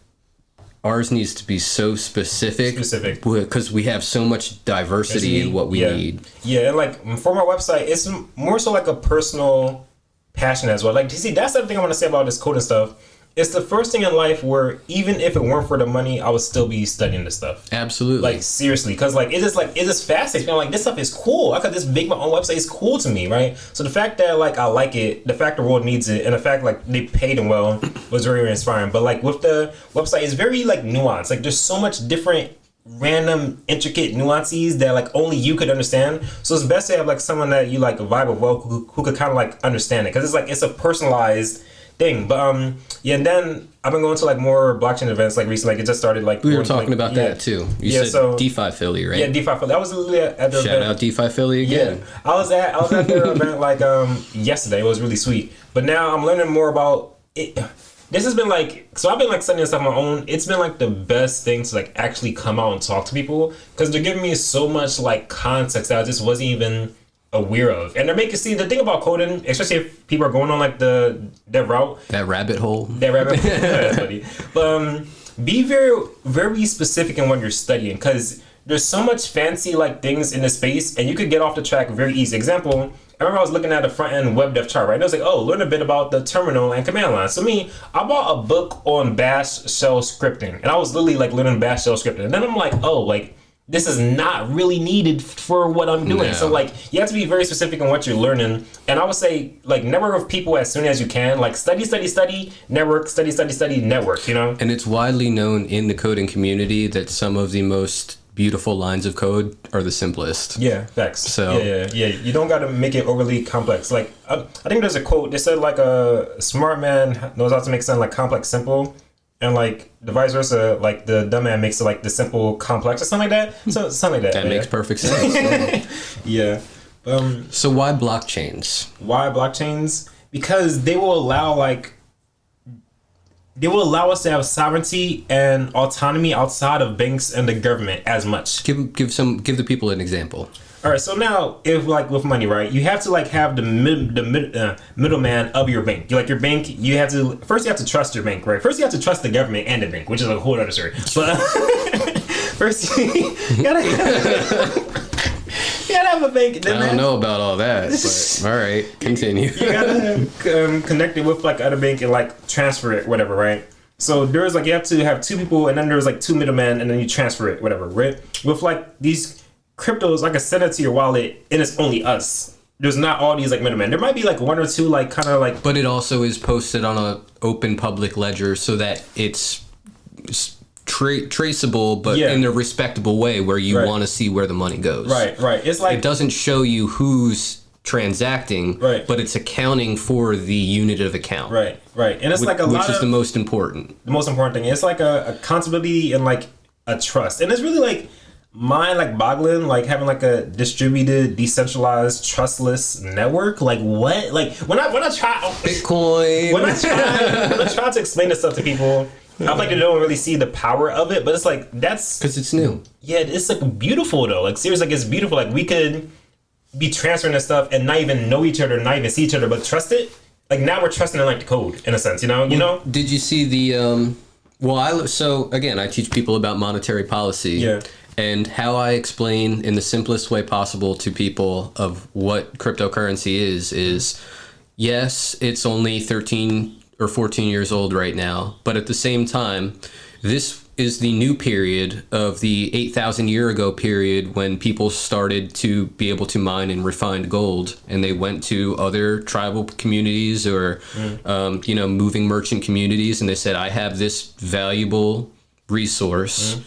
ours needs to be so specific because we have so much diversity in what we need. Yeah, and like for my website, it's more so like a personal passion as well. Like, you see, that's the thing I want to say about this coding stuff. It's the first thing in life where even if it weren't for the money, I would still be studying this stuff. Absolutely. Like, seriously. Because, like, it just fascinates me. I'm like, this stuff is cool. I could just make my own website. It's cool to me, right? So the fact that, like, I like it, the fact the world needs it, and the fact, like, they paid them well was very, very inspiring. But, like, with the website, it's very, like, nuanced. Like, there's so much different random intricate nuances that like only you could understand. So it's best to have like someone that you like vibe with well who could kind of like understand it, because it's like it's a personalized thing. But yeah, and then I've been going to like more blockchain events like recently. Like it just started like we were talking about that too. You said so, DeFi Philly, right? Yeah, DeFi Philly. I was literally at the Shout event. out DeFi Philly again. Yeah, I was at their event like yesterday. It was really sweet. But now I'm learning more about it. This has been like, so I've been like studying stuff on my own. It's been like the best thing to like actually come out and talk to people, because they're giving me so much like context that I just wasn't even aware of. And they're making, see, the thing about coding, especially if people are going on like that route, that rabbit hole. That's funny. But be very, very specific in what you're studying, because there's so much fancy like things in the space, and you could get off the track very easy. Example, I remember I was looking at the front end web dev chart, right? And I was like, oh, learn a bit about the terminal and command line. So me, I bought a book on Bash shell scripting, and I was literally like learning Bash shell scripting. And then I'm like, oh, like this is not really needed for what I'm doing. No. So like you have to be very specific in what you're learning. And I would say like network with people as soon as you can. Like study, network, study, network, you know? And it's widely known in the coding community that some of the most beautiful lines of code are the simplest. Yeah, facts. So yeah. You don't got to make it overly complex. Like I think there's a quote. They said like a smart man knows how to make something like complex simple, and like the vice versa. Like the dumb man makes it like the simple complex or something like that. So something like that. That makes perfect sense. Yeah. So why blockchains? Why blockchains? Because they will allow us to have sovereignty and autonomy outside of banks and the government as much. Give the people an example. All right, so now if like with money, right, you have to like have the middleman of your bank. You like your bank, you have to trust your bank, right? First you have to trust the government and the bank, which is a whole other story. But first you gotta have a bank. I don't know about all that, but all right, continue. You gotta connect it with like other bank and like transfer it, whatever, right? So there's like you have to have two people, and then there's like two middlemen, and then you transfer it, whatever, right? With like these cryptos, like I send it to your wallet, and it's only us. There's not all these like middlemen. There might be like one or two like kind of like. But it also is posted on a open public ledger so that it's traceable, but in a respectable way where you want to see where the money goes. Right. It's like it doesn't show you who's transacting, but it's accounting for the unit of account. Right. And it's like a lot of, which is the most important. The most important thing. It's like a accountability and like a trust, and it's really like mind like boggling, like having like a distributed, decentralized, trustless network. Like what? Like when I try Bitcoin. when I try to explain this stuff to people, I feel like they don't really see the power of it. But it's like that's because it's new. Yeah, it's like beautiful though. Like seriously, like it's beautiful. Like we could be transferring this stuff and not even know each other, not even see each other, but trust it. Like now we're trusting in like the code in a sense, you know. Did you see the? So again, I teach people about monetary policy. Yeah. And how I explain in the simplest way possible to people of what cryptocurrency is yes, it's only 13 or 14 years old right now, but at the same time, this is the new period of the 8,000 year ago period when people started to be able to mine and refine gold, and they went to other tribal communities or, moving merchant communities, and they said, I have this valuable resource.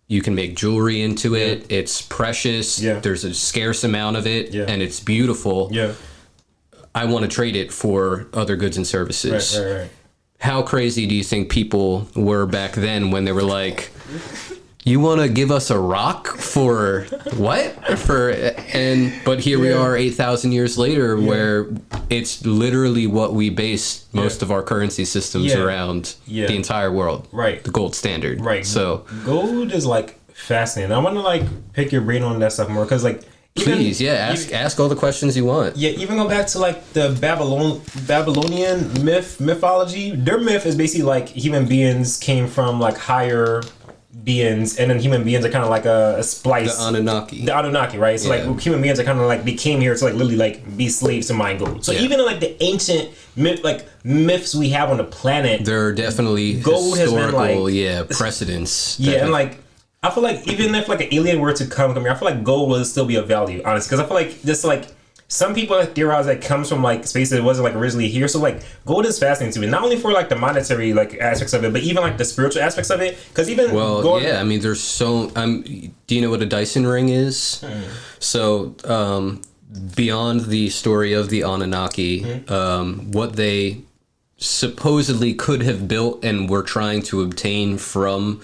You can make jewelry into it. It's precious. There's a scarce amount of it, and it's beautiful. I want to trade it for other goods and services. Right. How crazy do you think people were back then when they were like, you want to give us a rock for what? But here we are 8,000 years later where it's literally what we base most of our currency systems around the entire world. Right. The gold standard. Right. So gold is like fascinating. I want to like pick your brain on that stuff more because like please, ask all the questions you want. Yeah, even go back to like the Babylonian mythology. Their myth is basically like human beings came from like higher beings, and then human beings are kind of like a splice. The Anunnaki, right? So like human beings are kind of like they came here to like literally like be slaves to mine gold. So even in like the ancient myths we have on the planet, there are definitely gold historical has been like precedents. And like I feel like even if like an alien were to come here, I feel like gold would still be of value, honestly, because I feel like just like some people theorize that comes from like space that wasn't like originally here. So like gold is fascinating to me, not only for like the monetary like aspects of it, but even like the spiritual aspects of it. Because even I mean, there's so. Do you know what a Dyson ring is? So beyond the story of the Anunnaki, what they supposedly could have built and were trying to obtain from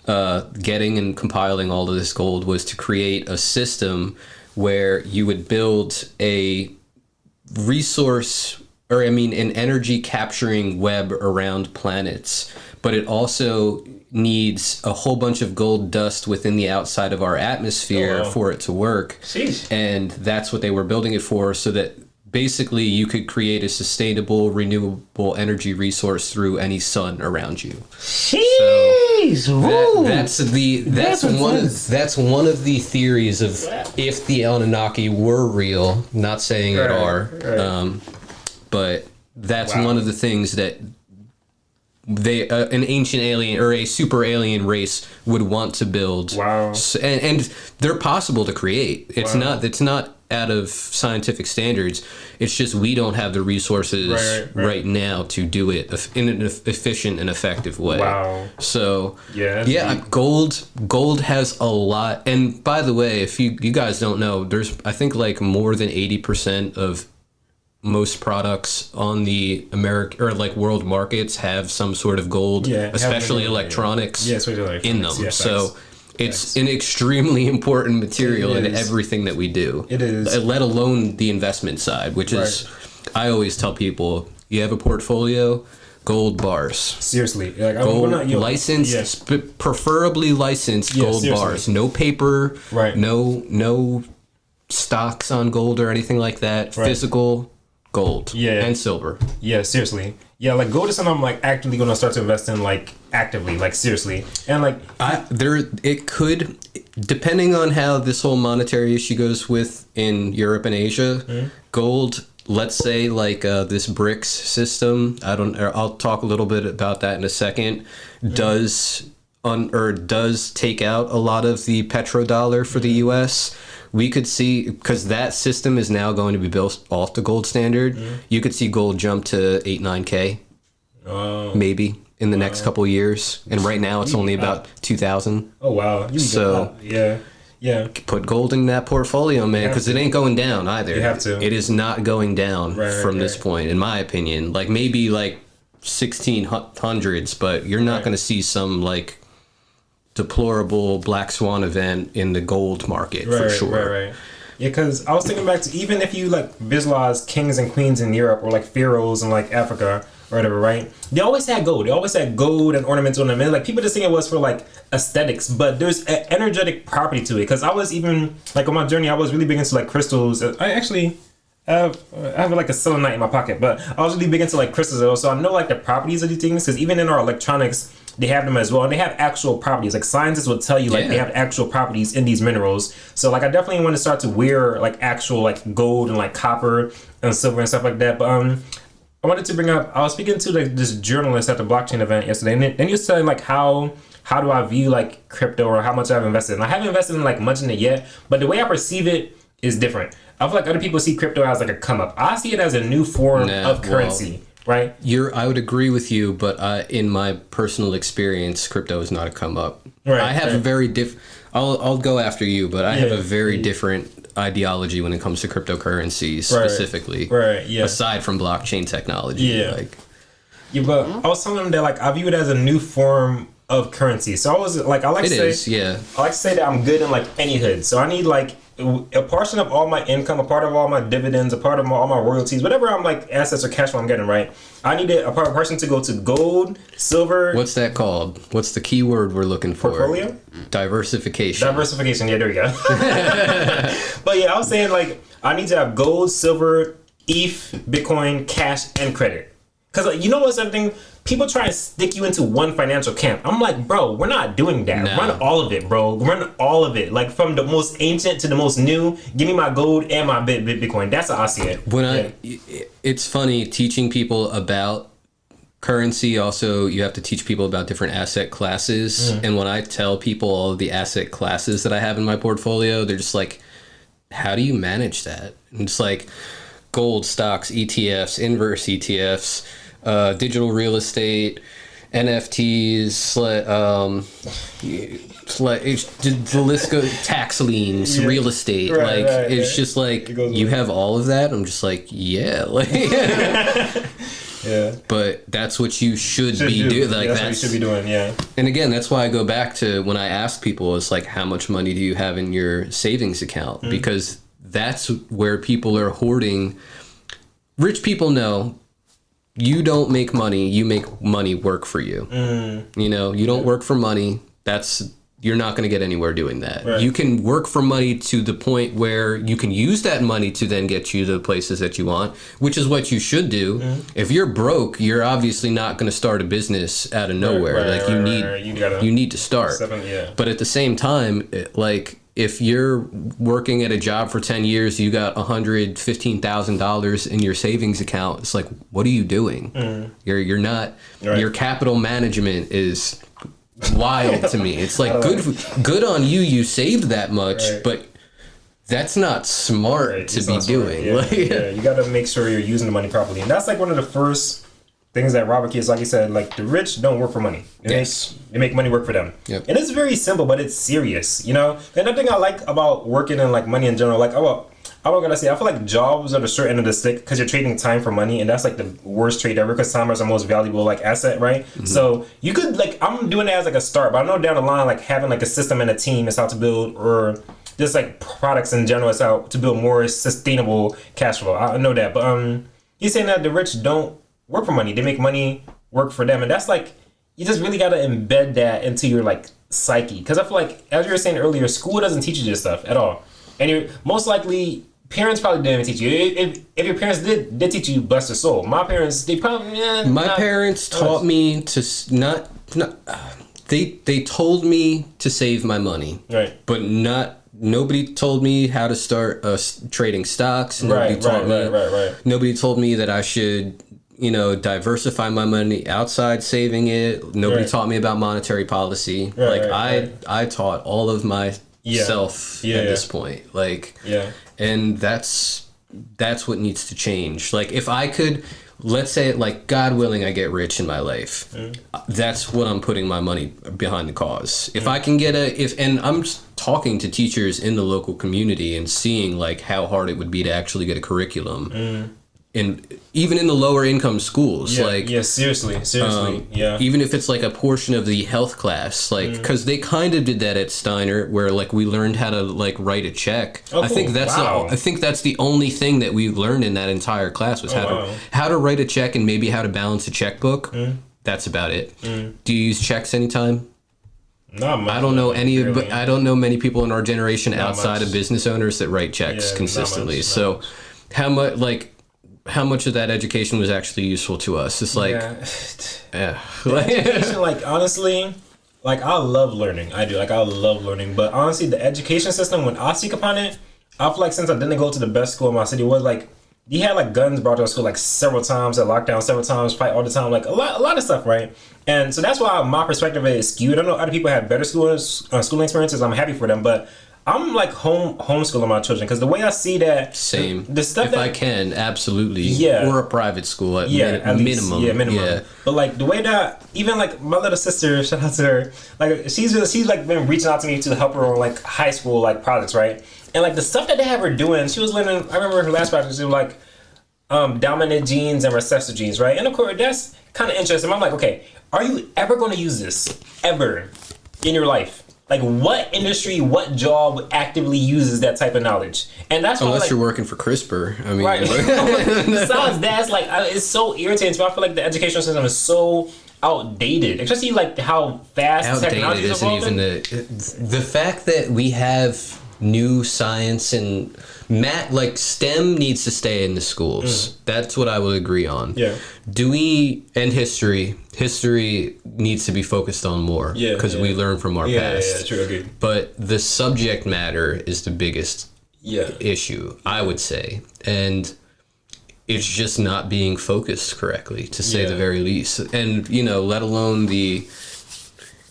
getting and compiling all of this gold was to create a system where you would build a resource, or I mean, an energy capturing web around planets, but it also needs a whole bunch of gold dust within the outside of our atmosphere for it to work. Sheesh. And that's what they were building it for, so that basically you could create a sustainable, renewable energy resource through any sun around you. Jeez, so that's one of the theories of if the Anunnaki were real. Not saying it are, but that's one of the things that they an ancient alien or a super alien race would want to build. And they're possible to create. It's not out of scientific standards. It's just we don't have the resources right now to do it in an efficient and effective way. So gold has a lot. And by the way, if you guys don't know, there's I think like more than 80% of most products on the American or like world markets have some sort of gold, especially electronics in them. So it's an extremely important material in everything that we do. It is. Let alone the investment side, which is, I always tell people, you have a portfolio, gold bars. Seriously. Like, gold licensed, preferably licensed gold bars. No paper, no stocks on gold or anything like that. Physical gold and silver. Yeah, seriously. Yeah, like gold is something I'm like actively going to start to invest in, like actively, like seriously. And like it could, depending on how this whole monetary issue goes with in Europe and Asia, gold, let's say like this BRICS system, I'll talk a little bit about that in a second, does take out a lot of the petrodollar for the US. We could see, because that system is now going to be built off the gold standard, you could see gold jump to 8-9K, maybe, in the next couple of years. And right now it's only about 2,000. Oh, wow. So, yeah. Put gold in that portfolio, man, because it ain't going down either. You have to. It is not going down from this point, in my opinion. Like, maybe like 1600s, but you're not going to see some, like, deplorable black swan event in the gold market for sure. Yeah, because I was thinking back to even if you like visualize kings and queens in Europe or like pharaohs in like Africa or whatever, right? They always had gold. They always had gold and ornaments on them. And like people just think it was for like aesthetics, but there's an energetic property to it. Because I was even like on my journey, I was really big into like crystals. I actually I have like a selenite in my pocket, but I was really big into like crystals. So I know like the properties of these things because even in our electronics, they have them as well, and they have actual properties. Like scientists will tell you, like they have actual properties in these minerals. So, like, I definitely want to start to wear like actual like gold and like copper and silver and stuff like that. But I wanted to bring up. I was speaking to like this journalist at the blockchain event yesterday, and then he was telling like how do I view like crypto or how much I've invested. And I haven't invested in like much in it yet, but the way I perceive it is different. I feel like other people see crypto as like a come up. I see it as a new form of currency. Right. I would agree with you, but in my personal experience, crypto is not a come up. I have a very I'll go after you, but I have a very different ideology when it comes to cryptocurrencies specifically. Aside from blockchain technology. But I was telling them that like I view it as a new form of currency. So I was like, I like to say that I'm good in like any hood. So I need like a portion of all my income, a part of all my dividends, a part of all my royalties, whatever I'm like assets or cash flow I'm getting, right? I need a portion to go to gold, silver. What's that called? What's the key word we're looking for? Portfolio? Diversification. Yeah, there we go. But yeah, I was saying like I need to have gold, silver, ETH, Bitcoin, cash, and credit. Because like, you know what's something? People try and stick you into one financial camp. I'm like, bro, we're not doing that. No. Run all of it, bro. Run all of it. Like from the most ancient to the most new. Give me my gold and my Bitcoin. That's how I see it. It's funny teaching people about currency. Also, you have to teach people about different asset classes. And when I tell people all of the asset classes that I have in my portfolio, they're just like, how do you manage that? And it's like gold, stocks, ETFs, inverse ETFs, digital real estate, NFTs, the list goes, tax liens, real estate. It's just like, you have all of that. I'm just like, yeah, like, yeah. But that's what you should be doing. Like, that's what you should be doing. Yeah. And again, that's why I go back to when I ask people, it's like, how much money do you have in your savings account? Because that's where people are hoarding. Rich people know you don't make money, you make money work for you. You know, you don't work for money. You're not going to get anywhere doing that. Right. You can work for money to the point where you can use that money to then get you to the places that you want, which is what you should do. If you're broke, you're obviously not going to start a business out of nowhere. You need to start. But at the same time, like, if you're working at a job for 10 years, you got $115,000 in your savings account. It's like, what are you doing? You're not, your capital management is wild to me. It's like, good on you. You saved that much, but that's not smart to be doing. You got to make sure you're using the money properly. And that's like one of the first things that Robert Kiyosaki, like he said, like, the rich don't work for money. They make money work for them. And it's very simple, but it's serious, you know? And the thing I like about working in, like, money in general, like, I'm gonna say, I feel like jobs are the short end of the stick because you're trading time for money, and that's like the worst trade ever because time is the most valuable, like, asset, right? So you could, like, I'm doing it as like a start, but I know down the line, like, having like a system and a team is how to build, or just like products in general is how to build more sustainable cash flow. I know that, but he's saying that the rich don't work for money, they make money work for them, and that's like, you just really got to embed that into your, like, psyche, because I feel like, as you were saying earlier, school doesn't teach you this stuff at all, and you're most likely, parents probably didn't teach you. If your parents did teach you, bless their soul. My parents, they probably parents taught me to not they told me to save my money, but nobody told me how to start trading stocks. Nobody told me that I should, you know, diversify my money outside saving it. Nobody taught me about monetary policy. I taught all of myself at this point. Like, and that's what needs to change. Like, if I could, let's say, like, God willing, I get rich in my life. That's what I'm putting my money behind the cause. If I can get and I'm talking to teachers in the local community and seeing, like, how hard it would be to actually get a curriculum. And even in the lower income schools, seriously, even if it's like a portion of the health class, like, because they kind of did that at Steiner, where, like, we learned how to, like, write a check. I think that's the only thing that we learned in that entire class was how to write a check and maybe how to balance a checkbook. That's about it. Do you use checks anytime? I don't know I don't know many people in our generation outside of business owners that write checks consistently. So how much of that education was actually useful to us? It's like, education, like, honestly, like, I love learning. I do. Like, I love learning. But honestly, the education system, when I speak upon it, I feel like since I didn't go to the best school in my city, was like, you had, like, guns brought to our school, like, several times, at lockdown several times, fight all the time, like, a lot of stuff, right? And so that's why my perspective is skewed. I know other people have better schooling experiences. I'm happy for them, but I'm, like, homeschooling my children because the way I see that, the stuff if I can, absolutely, or a private school at minimum. But, like, the way that even, like, my little sister, shout out to her, like, she's like been reaching out to me to help her on, like, high school, like, projects, right? And, like, the stuff that they have her doing, she was learning. I remember her last project, she was like dominant genes and recessive genes, right? And of course, that's kind of interesting. I'm like, okay, are you ever going to use this ever in your life? Like, what industry, what job actively uses that type of knowledge? And that's unless you're working for CRISPR. I mean, besides that's like, it's so irritating. So I feel like the educational system is so outdated, especially like how fast technology is evolving. The fact that we have new science and like STEM needs to stay in the schools. That's what I would agree on. And history needs to be focused on more because we learn from our past. True, agreed. But the subject matter is the biggest issue, I would say, and it's just not being focused correctly, to say the very least. And, you know, let alone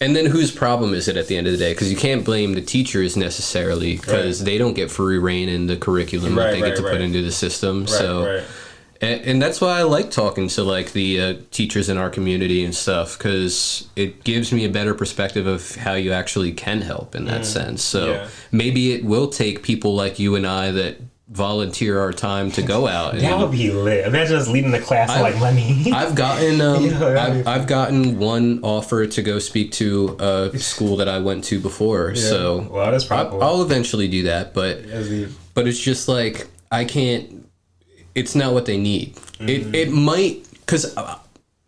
And then whose problem is it at the end of the day? Because you can't blame the teachers necessarily, because they don't get free reign in the curriculum that they get to put into the system. And that's why I like talking to like the teachers in our community and stuff, because it gives me a better perspective of how you actually can help in that sense. So maybe it will take people like you and I that volunteer our time to go out. That would be lit. Imagine us leading the class to like money. I've gotten I've gotten one offer to go speak to a school that I went to before. So well, that's probably I'll eventually do that, but it's just like I can't. It's not what they need. It might, because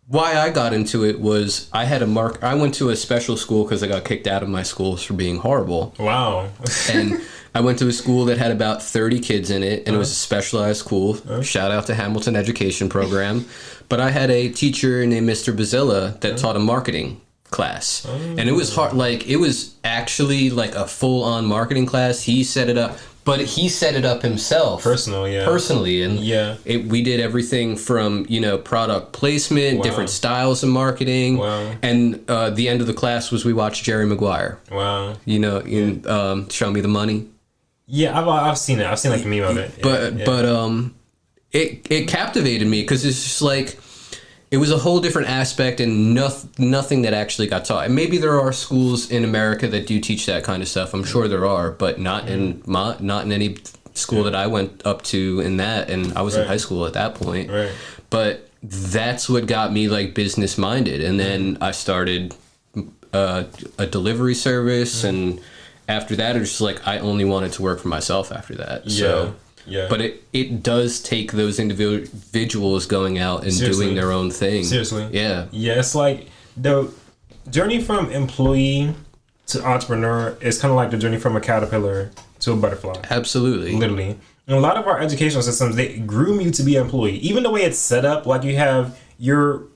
why I got into it was I went to a special school because I got kicked out of my schools for being horrible. Wow. And I went to a school that had about 30 kids in it, and it was a specialized school. Shout out to Hamilton Education Program. But I had a teacher named Mr. Bazilla that taught a marketing class. And it was hard. Like, it was actually like a full-on marketing class. He set it up. But he set it up himself. Personally. And we did everything from, product placement, different styles of marketing. Wow. And the end of the class was we watched Jerry Maguire. Wow. Show Me the Money. Yeah, I've seen it. I've seen like a meme of it. But it captivated me because it's just like, it was a whole different aspect and nothing that actually got taught. And maybe there are schools in America that do teach that kind of stuff. I'm sure there are, but not in any school that I went up to in that. And I was in high school at that point. Right. But that's what got me like business minded. And then I started a delivery service, and after that, it was just like I only wanted to work for myself after that. So. Yeah. But it does take those individuals going out and doing their own thing. Seriously. Yeah. Yeah, it's like the journey from employee to entrepreneur is kind of like the journey from a caterpillar to a butterfly. Absolutely. Literally. And a lot of our educational systems, they groom you to be an employee. Even the way it's set up, like you have your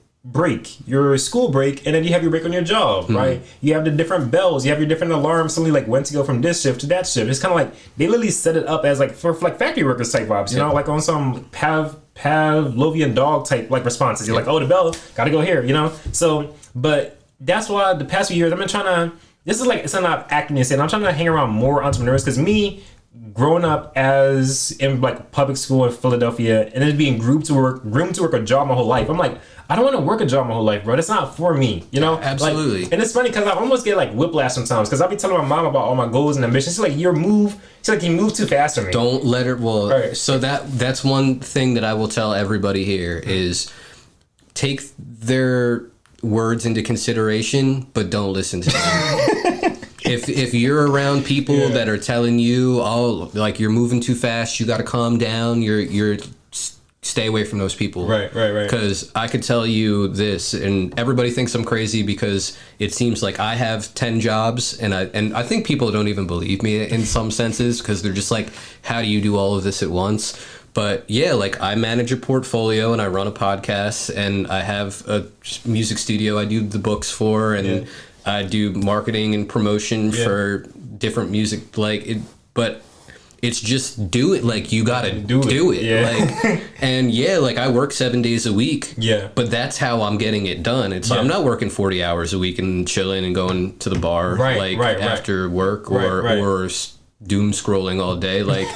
school break, and then you have your break on your job, right? You have the different bells, you have your different alarms, something like when to go from this shift to that shift. It's kind of like they literally set it up as like for like factory workers type vibes, you know, like on some Pavlovian dog type like responses. You're like, oh, the bell, gotta go here, So, but that's why the past few years I've been trying to. This is like, it's not acting and saying I'm trying to hang around more entrepreneurs, because me growing up as in like public school in Philadelphia and then being groomed to work a job my whole life, I'm like, I don't want to work a job my whole life, bro. That's not for me, Absolutely. Like, and it's funny because I almost get like whiplash sometimes, because I'll be telling my mom about all my goals and ambitions. She's like, you move too fast for me. Don't let her. Well, right. So that's one thing that I will tell everybody here is take their words into consideration, but don't listen to them. If you're around people that are telling you, oh, like you're moving too fast, you got to calm down, you're stay away from those people. Right. Because I could tell you this, and everybody thinks I'm crazy because it seems like I have 10 jobs, and I think people don't even believe me in some senses, because they're just like, how do you do all of this at once? But yeah, like I manage a portfolio and I run a podcast and I have a music studio I do the books for, and I do marketing and promotion for different music, but it's just do it. Like you gotta do it. Yeah. Like, and like I work 7 days a week. Yeah. But that's how I'm getting it done. It's I'm not working 40 hours a week and chilling and going to the bar after work or doom scrolling all day. Like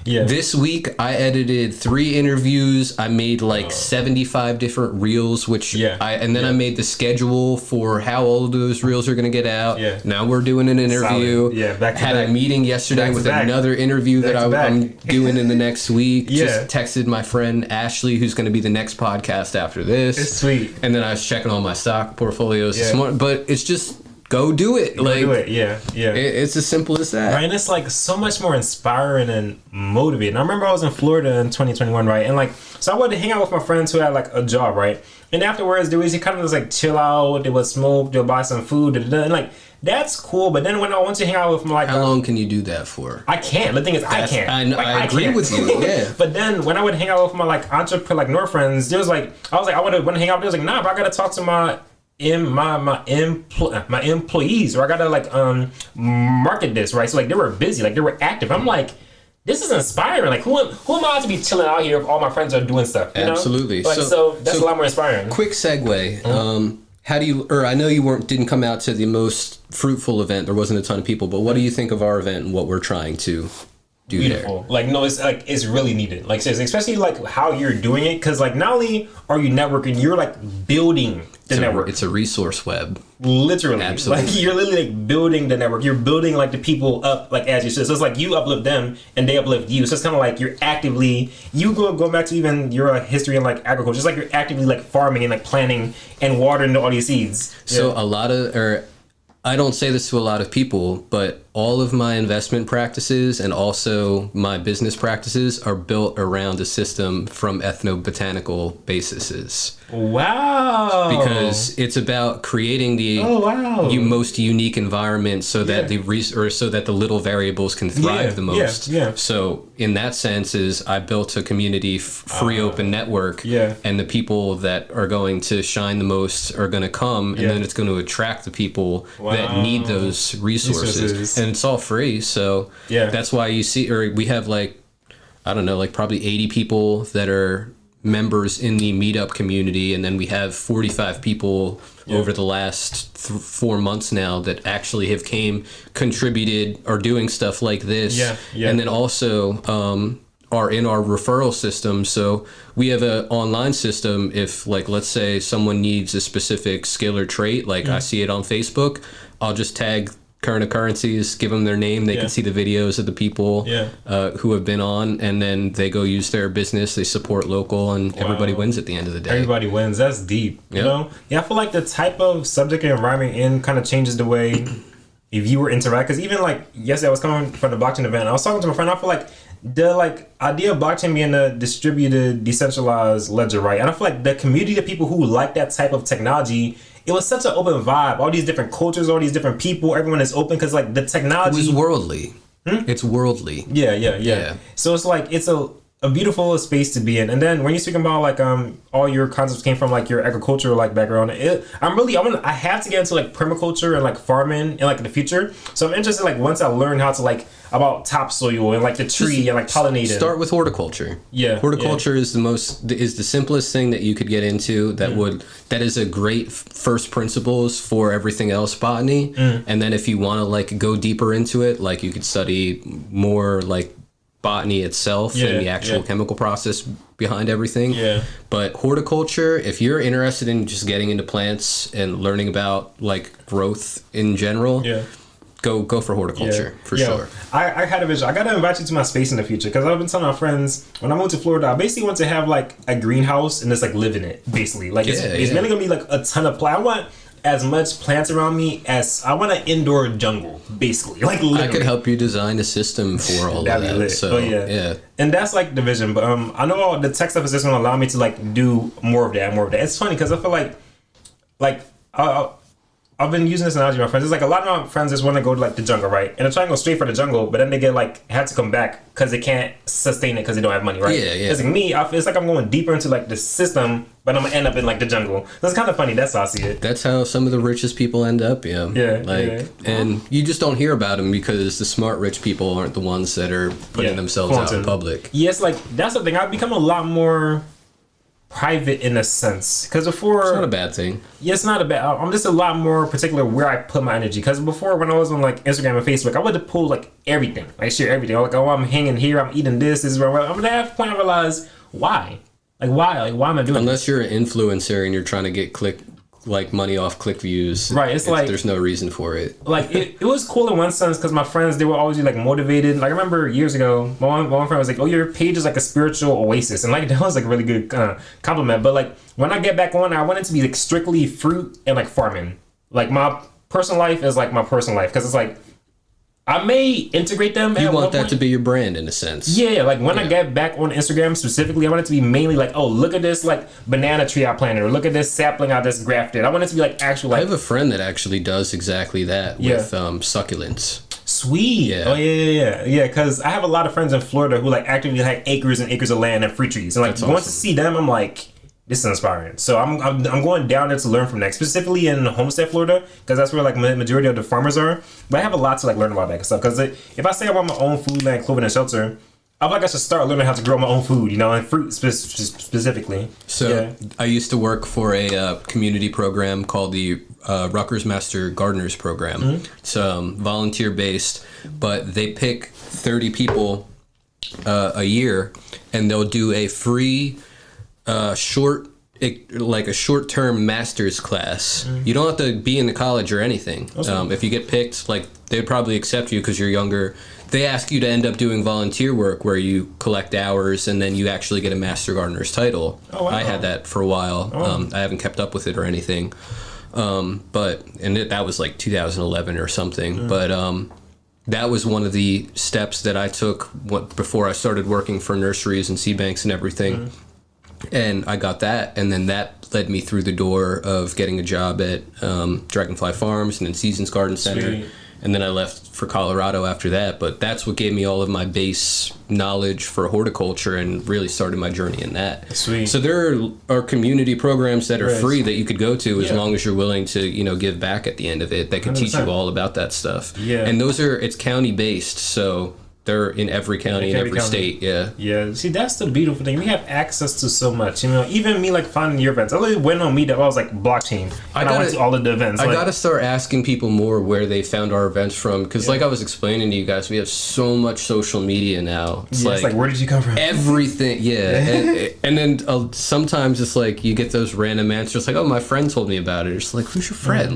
this week I edited 3 interviews. I made like 75 different reels, I made the schedule for how all of those reels are going to get out. Yeah. Now we're doing an interview. Had a meeting yesterday with another interview that I'm doing in the next week. Just texted my friend Ashley, who's going to be the next podcast after this. It's sweet. And then I was checking all my stock portfolios this morning. But it's just go do it. It's as simple as that. Right, and it's like so much more inspiring and motivating. I remember I was in Florida in 2021, right? And like, so I wanted to hang out with my friends who had like a job, right? And afterwards, there was you kind of just like chill out. They would smoke. They'll buy some food. And like, that's cool. But then when I want to hang out with them, like, how long can you do that for? I can't. The thing is, I can't. I agree with you. Yeah. But then when I would hang out with my like entrepreneur friends, there was like, I was like, I want to hang out. There was like, nah, but I gotta talk to my employees, or I gotta like market this, right? So like they were busy, like they were active. I'm like, this is inspiring. Like who am I to be chilling out here if all my friends are doing stuff? You Absolutely. Know? Like, so that's a lot more inspiring. Quick segue. how do you, or I know you didn't come out to the most fruitful event. There wasn't a ton of people, but what do you think of our event and what we're trying to do Beautiful. there? Like, no, it's really needed. Like, seriously, especially like how you're doing it. Cause like not only are you networking, you're like building the network. It's a resource web. Literally. Absolutely. Like you're literally like building the network. You're building like the people up like as you should. So it's like you uplift them and they uplift you. So it's kind of like you're actively, you go back to even your history in like agriculture. It's like you're actively like farming and like planting and watering all these seeds. So a lot of, or I don't say this to a lot of people, but all of my investment practices and also my business practices are built around a system from ethnobotanical bases. Wow. Because it's about creating the most unique environment so that so that the little variables can thrive the most. So in that sense is I built a community free open network and the people that are going to shine the most are going to come and then it's going to attract the people that need those resources. And it's all free. So that's why you see, or we have like, I don't know, like probably 80 people that are members in the meetup community, and then we have 45 people over the last 4 months now that actually have contributed, are doing stuff like this, and then also are in our referral system. So we have an online system. If like, let's say someone needs a specific skill or trait, like I see it on Facebook, I'll just tag Current of Currencies, give them their name, they can see the videos of the people who have been on, and then they go use their business, they support local, and everybody wins at the end of the day. Everybody wins. That's deep. You know? Yeah, I feel like the type of subject and environment in kind of changes the way if you were interact. Because even like yesterday I was coming from the blockchain event, I was talking to my friend, I feel like the like idea of blockchain being a distributed, decentralized ledger, right? And I feel like the community of people who like that type of technology, it was such an open vibe. All these different cultures, all these different people, everyone is open because like the technology. It was worldly. It's worldly. Yeah. So it's like it's a beautiful space to be in. And then when you're speaking about like all your concepts came from like your agricultural like background, I have to get into like permaculture and like farming in like the future. So I'm interested like once I learn how to like about topsoil and like the tree and like pollinating. Start with horticulture. Horticulture is the simplest thing that you could get into that is a great first principles for everything else botany. And then if you want to like go deeper into it, like you could study more like botany itself and the actual chemical process behind everything. But horticulture, if you're interested in just getting into plants and learning about like growth in general, go for horticulture for sure. I had a vision. I gotta invite you to my space in the future because I've been telling my friends when I moved to Florida, I basically want to have like a greenhouse and just like live in it. Basically, like it's mainly gonna be like a ton of plants. I want as much plants around me as I want an indoor jungle, basically. Like literally. I could help you design a system for all of that. So and that's like the vision. But I know all the tech stuff is just gonna allow me to like do more of that. It's funny because I feel like I've been using this analogy with my friends. It's like a lot of my friends just want to go to like the jungle, right? And they're trying to go straight for the jungle, but then they get like had to come back because they can't sustain it because they don't have money, right? It's like me. It's like I'm going deeper into like the system, but I'm gonna end up in like the jungle. That's kind of funny. That's how I see it. That's how some of the richest people end up. And you just don't hear about them because the smart rich people aren't the ones that are putting themselves out in public. Yes, like that's the thing. I've become a lot more private in a sense because before it's not a bad thing. It's not a bad. I'm just a lot more particular where I put my energy because before when I was on like Instagram and Facebook, I would have pulled like everything, like share everything. Like, oh, I'm hanging here, I'm eating this is where I'm gonna have a point I realize why am I doing unless this? You're an influencer and you're trying to get money off click views, right? It's like there's no reason for it. Like it was cool in one sense because my friends, they were always like motivated. Like I remember years ago, my one friend was like, "Oh, your page is like a spiritual oasis," and like that was like a really good compliment. But like when I get back on, I want it to be like strictly fruit and like farming. Like my personal life is like my personal life because it's like I may integrate them. You want that to be your brand in a sense. Yeah, like when I get back on Instagram specifically, I want it to be mainly like, oh, look at this like banana tree I planted, or look at this sapling I just grafted. I want it to be like actual. Like, I have a friend that actually does exactly that with succulents. Sweet. Yeah. Oh yeah. Because I have a lot of friends in Florida who like actively have acres and acres of land and fruit trees, and like going to see them, I'm like, this is inspiring. So I'm going down there to learn from that, specifically in Homestead, Florida, because that's where like majority of the farmers are. But I have a lot to like learn about that stuff. Because if I say I want my own food, land, clothing, and shelter, I feel like I should start learning how to grow my own food, and fruit specifically. So I used to work for a community program called the Rutgers Master Gardeners Program. Mm-hmm. It's volunteer based, but they pick 30 people a year, and they'll do a free short-term master's class. Mm-hmm. You don't have to be in the college or anything. If you get picked, they'd probably accept you because you're younger. They ask you to end up doing volunteer work where you collect hours and then you actually get a Master Gardener's title. Oh, wow. I had that for a while. Oh. I haven't kept up with it or anything. That was like 2011 or something. Mm. But that was one of the steps that I took before I started working for nurseries and seed banks and everything. Mm. And I got that, and then that led me through the door of getting a job at Dragonfly Farms and then Seasons Garden Center. Sweet. And then I left for Colorado after that, but that's what gave me all of my base knowledge for horticulture and really started my journey in that. Sweet. So there are community programs that are free that you could go to as long as you're willing to, give back at the end of it. That could 100%. Teach you all about that stuff. Yeah. And it's county based, so they're in every county, in every state, yeah. Yeah, see, that's the beautiful thing. We have access to so much, Even me, finding your events. I literally went on Meetup, I was like, blockchain. I went to all of the events. I gotta start asking people more where they found our events from. Because like I was explaining to you guys, we have so much social media now. It's where did you come from? Everything, yeah. and then sometimes it's you get those random answers, oh, my friend told me about it. It's who's your friend?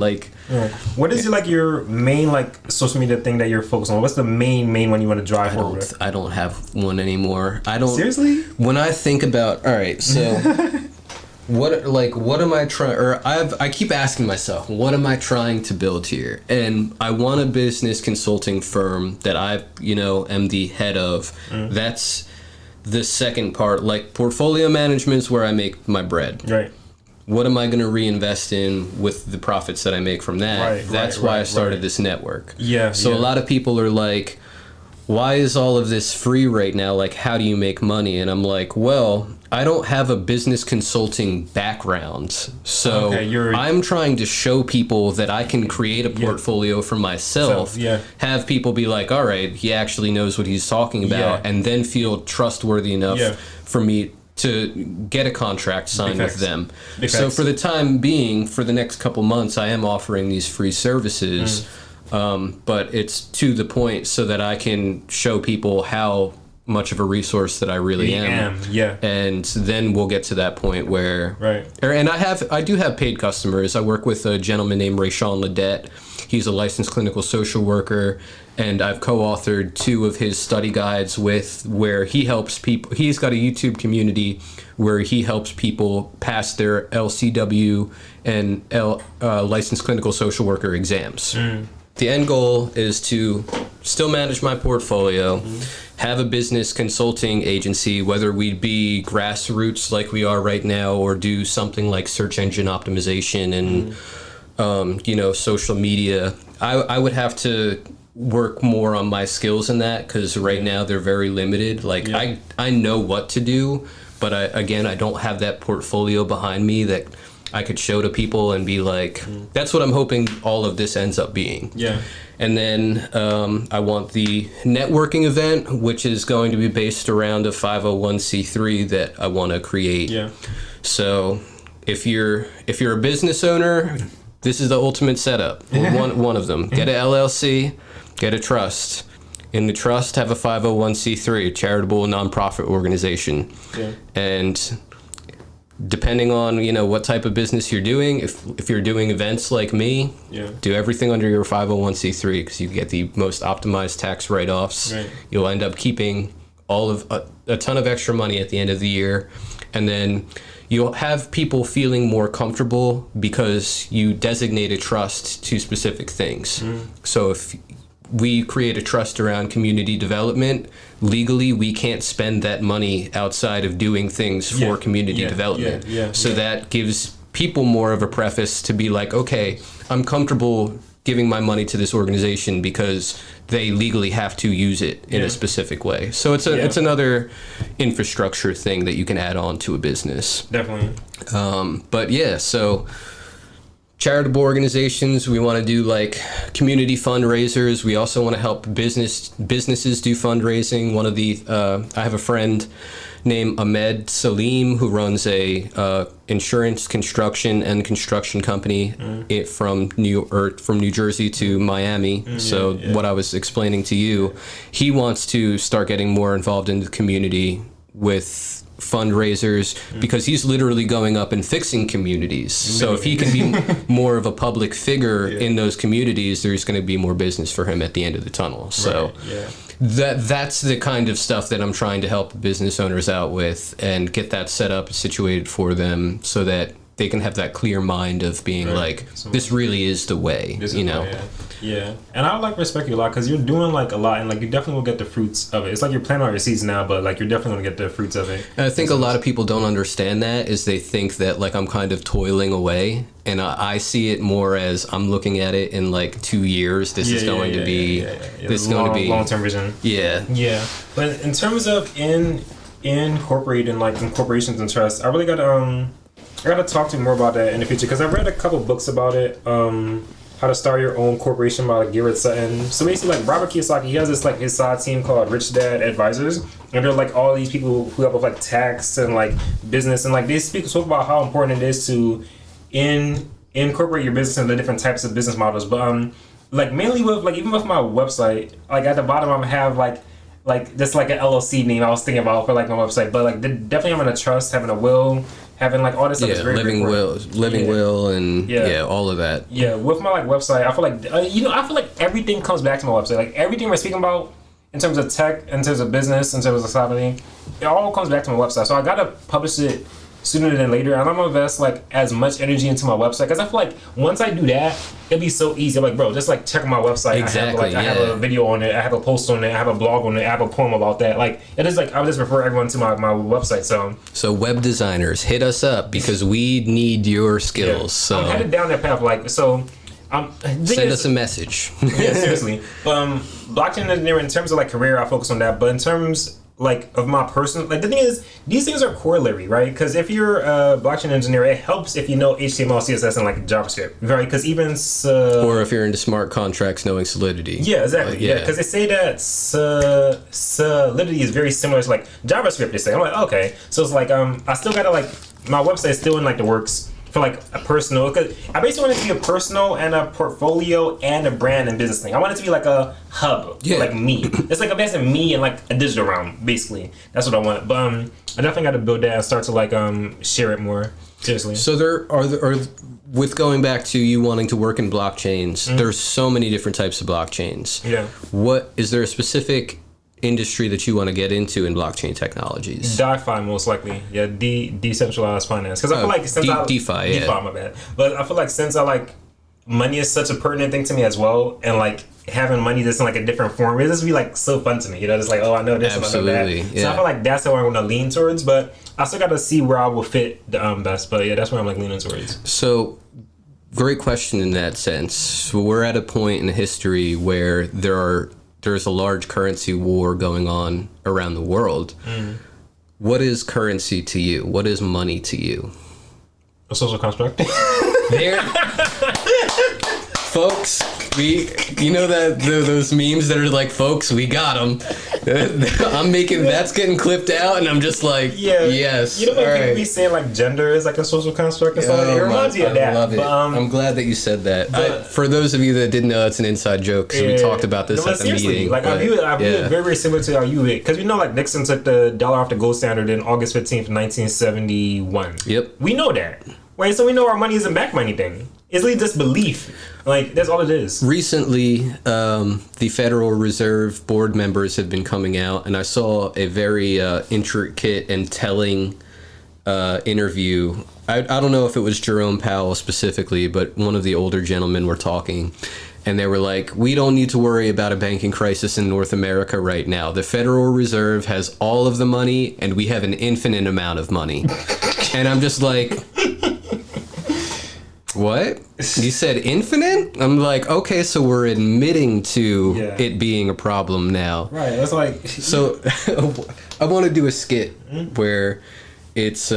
What is your main, social media thing that you're focused on? What's the main one you want to drive? I don't have one anymore. Seriously? When I think about, all right, so what am I trying, I keep asking myself, what am I trying to build here? And I want a business consulting firm that I, am the head of. Mm. That's the second part. Portfolio management is where I make my bread. Right. What am I going to reinvest in with the profits that I make from that? Right, that's why I started this network. Yeah. So a lot of people are like, why is all of this free right now? How do you make money? And I'm like, well, I don't have a business consulting background. So I'm trying to show people that I can create a portfolio for myself, have people be like, all right, he actually knows what he's talking about, and then feel trustworthy enough for me to get a contract signed with them. So for the time being, for the next couple months, I am offering these free services. But it's to the point so that I can show people how much of a resource that I really am. Yeah. And then we'll get to that point where... Right. And I do have paid customers. I work with a gentleman named Rayshawn Ledette. He's a licensed clinical social worker, and I've co-authored 2 of his study guides where he helps people. He's got a YouTube community where he helps people pass their LCW and licensed clinical social worker exams. Mm. The end goal is to still manage my portfolio, have a business consulting agency, whether we be grassroots like we are right now or do something like search engine optimization and, social media. I would have to work more on my skills in that because right now they're very limited. I know what to do, but I don't have that portfolio behind me that I could show to people and be like, that's what I'm hoping all of this ends up being. Yeah. And then I want the networking event, which is going to be based around a 501c3 that I want to create. Yeah. So if you're a business owner, this is the ultimate setup. One of them. Get an LLC, get a trust. In the trust, have a 501c3, a charitable nonprofit organization. Yeah. And depending on what type of business you're doing, if you're doing events like me, do everything under your 501c3 because you get the most optimized tax write-offs. Right. You'll end up keeping all of a ton of extra money at the end of the year, and then you'll have people feeling more comfortable because you designate a trust to specific things. So if we create a trust around community development, legally we can't spend that money outside of doing things for community development. That gives people more of a preface to be like, okay, I'm comfortable giving my money to this organization because they legally have to use it in a specific way. So it's another infrastructure thing that you can add on to a business. Definitely. So charitable organizations. We want to do like community fundraisers. We also want to help businesses do fundraising. One of the I have a friend named Ahmed Salim who runs a insurance construction company from New Jersey to Miami. So what I was explaining to you, he wants to start getting more involved in the community with fundraisers because he's literally going up and fixing communities. So if he can be more of a public figure in those communities, there's going to be more business for him at the end of the tunnel. So that's the kind of stuff that I'm trying to help business owners out with and get that set up, situated for them so that they can have that clear mind of being like, this really is the way, you know? Yeah, and I would like respect you a lot because you're doing like a lot, and like you definitely will get the fruits of it. It's like you're planting out your seeds now, but like you're definitely gonna get the fruits of it. And I think a lot of people don't understand that is they think that like I'm kind of toiling away, and I see it more as I'm looking at it in like 2 years. This is going to be this is going to be long-term vision. Yeah. But in terms of incorporating like in corporations and trusts, I really gotta talk to you more about that in the future because I read a couple books about it. How to Start Your Own Corporation by like Garrett Sutton. So basically, like Robert Kiyosaki, he has this like his side team called Rich Dad Advisors, and they're like all these people who help with like tax and like business, and like they speak about how important it is to incorporate your business into different types of business models. But like mainly with like even with my website, like at the bottom I have like just like an LLC name I was thinking about for like my website, but like definitely having a trust, having a will, having like all this stuff is very living will and all of that. Yeah, with my like website, I feel like I feel like everything comes back to my website. Like everything we're speaking about in terms of tech, in terms of business, in terms of society, it all comes back to my website. So I gotta publish it sooner than later, and I'm gonna invest like as much energy into my website because I feel like once I do that, it'll be so easy. I'm like, bro, just like check my website. Exactly. I have a video on it. I have a post on it. I have a blog on it. I have a poem about that. Like it is like I would just refer everyone to my website. So web designers, hit us up because we need your skills. So I'm headed down that path. Like so. Send us a message. Yeah, seriously. Blockchain engineering, in terms of like career, I focus on that. But in terms like of my personal, like the thing is, these things are corollary, right? Because if you're a blockchain engineer, it helps if you know HTML, CSS, and like JavaScript, right? Because even or if you're into smart contracts, knowing Solidity. Yeah, exactly. Yeah, because they say that Solidity is very similar to like JavaScript. They say, I'm like, okay, so it's like I still gotta like my website is still in like the works. For like a personal, because I basically want it to be a personal and a portfolio and a brand and business thing. I want it to be like a hub, for like me. It's like a best of me and like a digital realm, basically. That's what I want. But I definitely got to build that and start to like share it more. Seriously. So there are with going back to you wanting to work in blockchains, there's so many different types of blockchains. Yeah. What is there a specific industry that you want to get into in blockchain technologies? DeFi, most likely. Yeah, decentralized finance. Because I feel like since DeFi, my bad. But I feel like since I like money is such a pertinent thing to me as well, and like having money that's in like a different form, it just be like so fun to me. You know, just like I know this Absolutely, and I know that. Yeah. So I feel like that's where I want to lean towards. But I still got to see where I will fit the best. But yeah, that's where I'm like leaning towards. So. Great question in that sense. So we're at a point in history where there's a large currency war going on around the world. What is currency to you? What is money to you? A social construct. There, folks. You know that those memes that are like, folks, we got them. That's getting clipped out, and I'm just like, yes. You know, like people be saying like gender is like a social construct or something. It reminds me of that. I love it. I'm glad that you said that. For those of you that didn't know, it's an inside joke. So we talked about this at the meeting. Like I view it very, very similar to how you view it, because we know like Nixon took the dollar off the gold standard in August 15th, 1971. Yep. We know that. Right, so we know our money isn't backed by anything. It's really just belief. Like, that's all it is. Recently, the Federal Reserve board members have been coming out, and I saw a very intricate and telling interview. I don't know if it was Jerome Powell specifically, but one of the older gentlemen were talking, and they were like, we don't need to worry about a banking crisis in North America right now. The Federal Reserve has all of the money, and we have an infinite amount of money. And I'm just like... What? You said infinite? I'm like, okay, so we're admitting to it being a problem now. Right, that's like... So, I want to do a skit where it's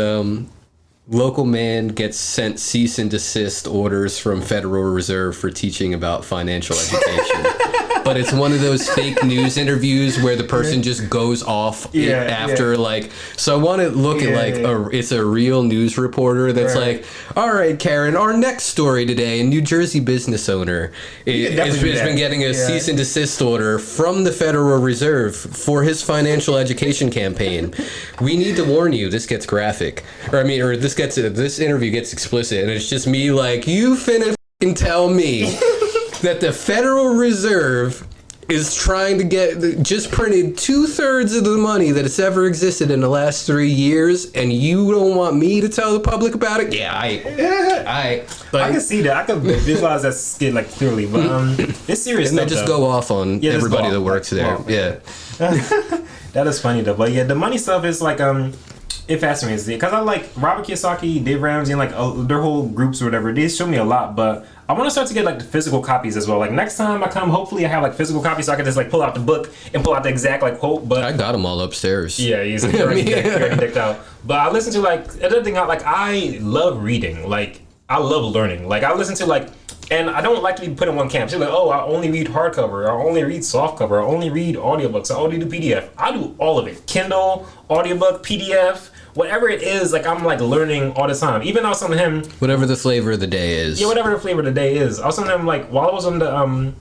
Local man gets sent cease and desist orders from Federal Reserve for teaching about financial education. But it's one of those fake news interviews where the person just goes off after like. So I want to look at like it's a real news reporter that's like, all right, Karen, our next story today, a New Jersey business owner has been getting a cease and desist order from the Federal Reserve for his financial education campaign. We need to warn you, this gets graphic, or this interview gets explicit, and it's just me like, you finna f***ing tell me that the Federal Reserve is trying to just printed 2/3 of the money that it's ever existed in the last 3 years, and you don't want me to tell the public about it? Yeah, I can see that. I can visualize that skit like clearly, but it's serious. And stuff, they just though. go off on everybody that works there. Yeah, that is funny though. But yeah, the money stuff is like it fascinates me because I like Robert Kiyosaki, Dave Ramsey, and like their whole groups or whatever. They show me a lot, but I want to start to get like the physical copies as well. Like next time I come, hopefully I have like physical copies so I can just like pull out the book and pull out the exact like quote. But I got them all upstairs. Yeah, he's already decked out. But I listen to like another thing. Like I love reading. Like I love learning. Like I listen to like. And I don't like to be put in one camp. So like, oh, I only read hardcover. I only read softcover. I only read audiobooks. I only do PDF. I do all of it. Kindle, audiobook, PDF, whatever it is. Like I'm like learning all the time. Even I was telling him, whatever the flavor of the day is. Yeah, whatever the flavor of the day is. I was telling him like while I was on the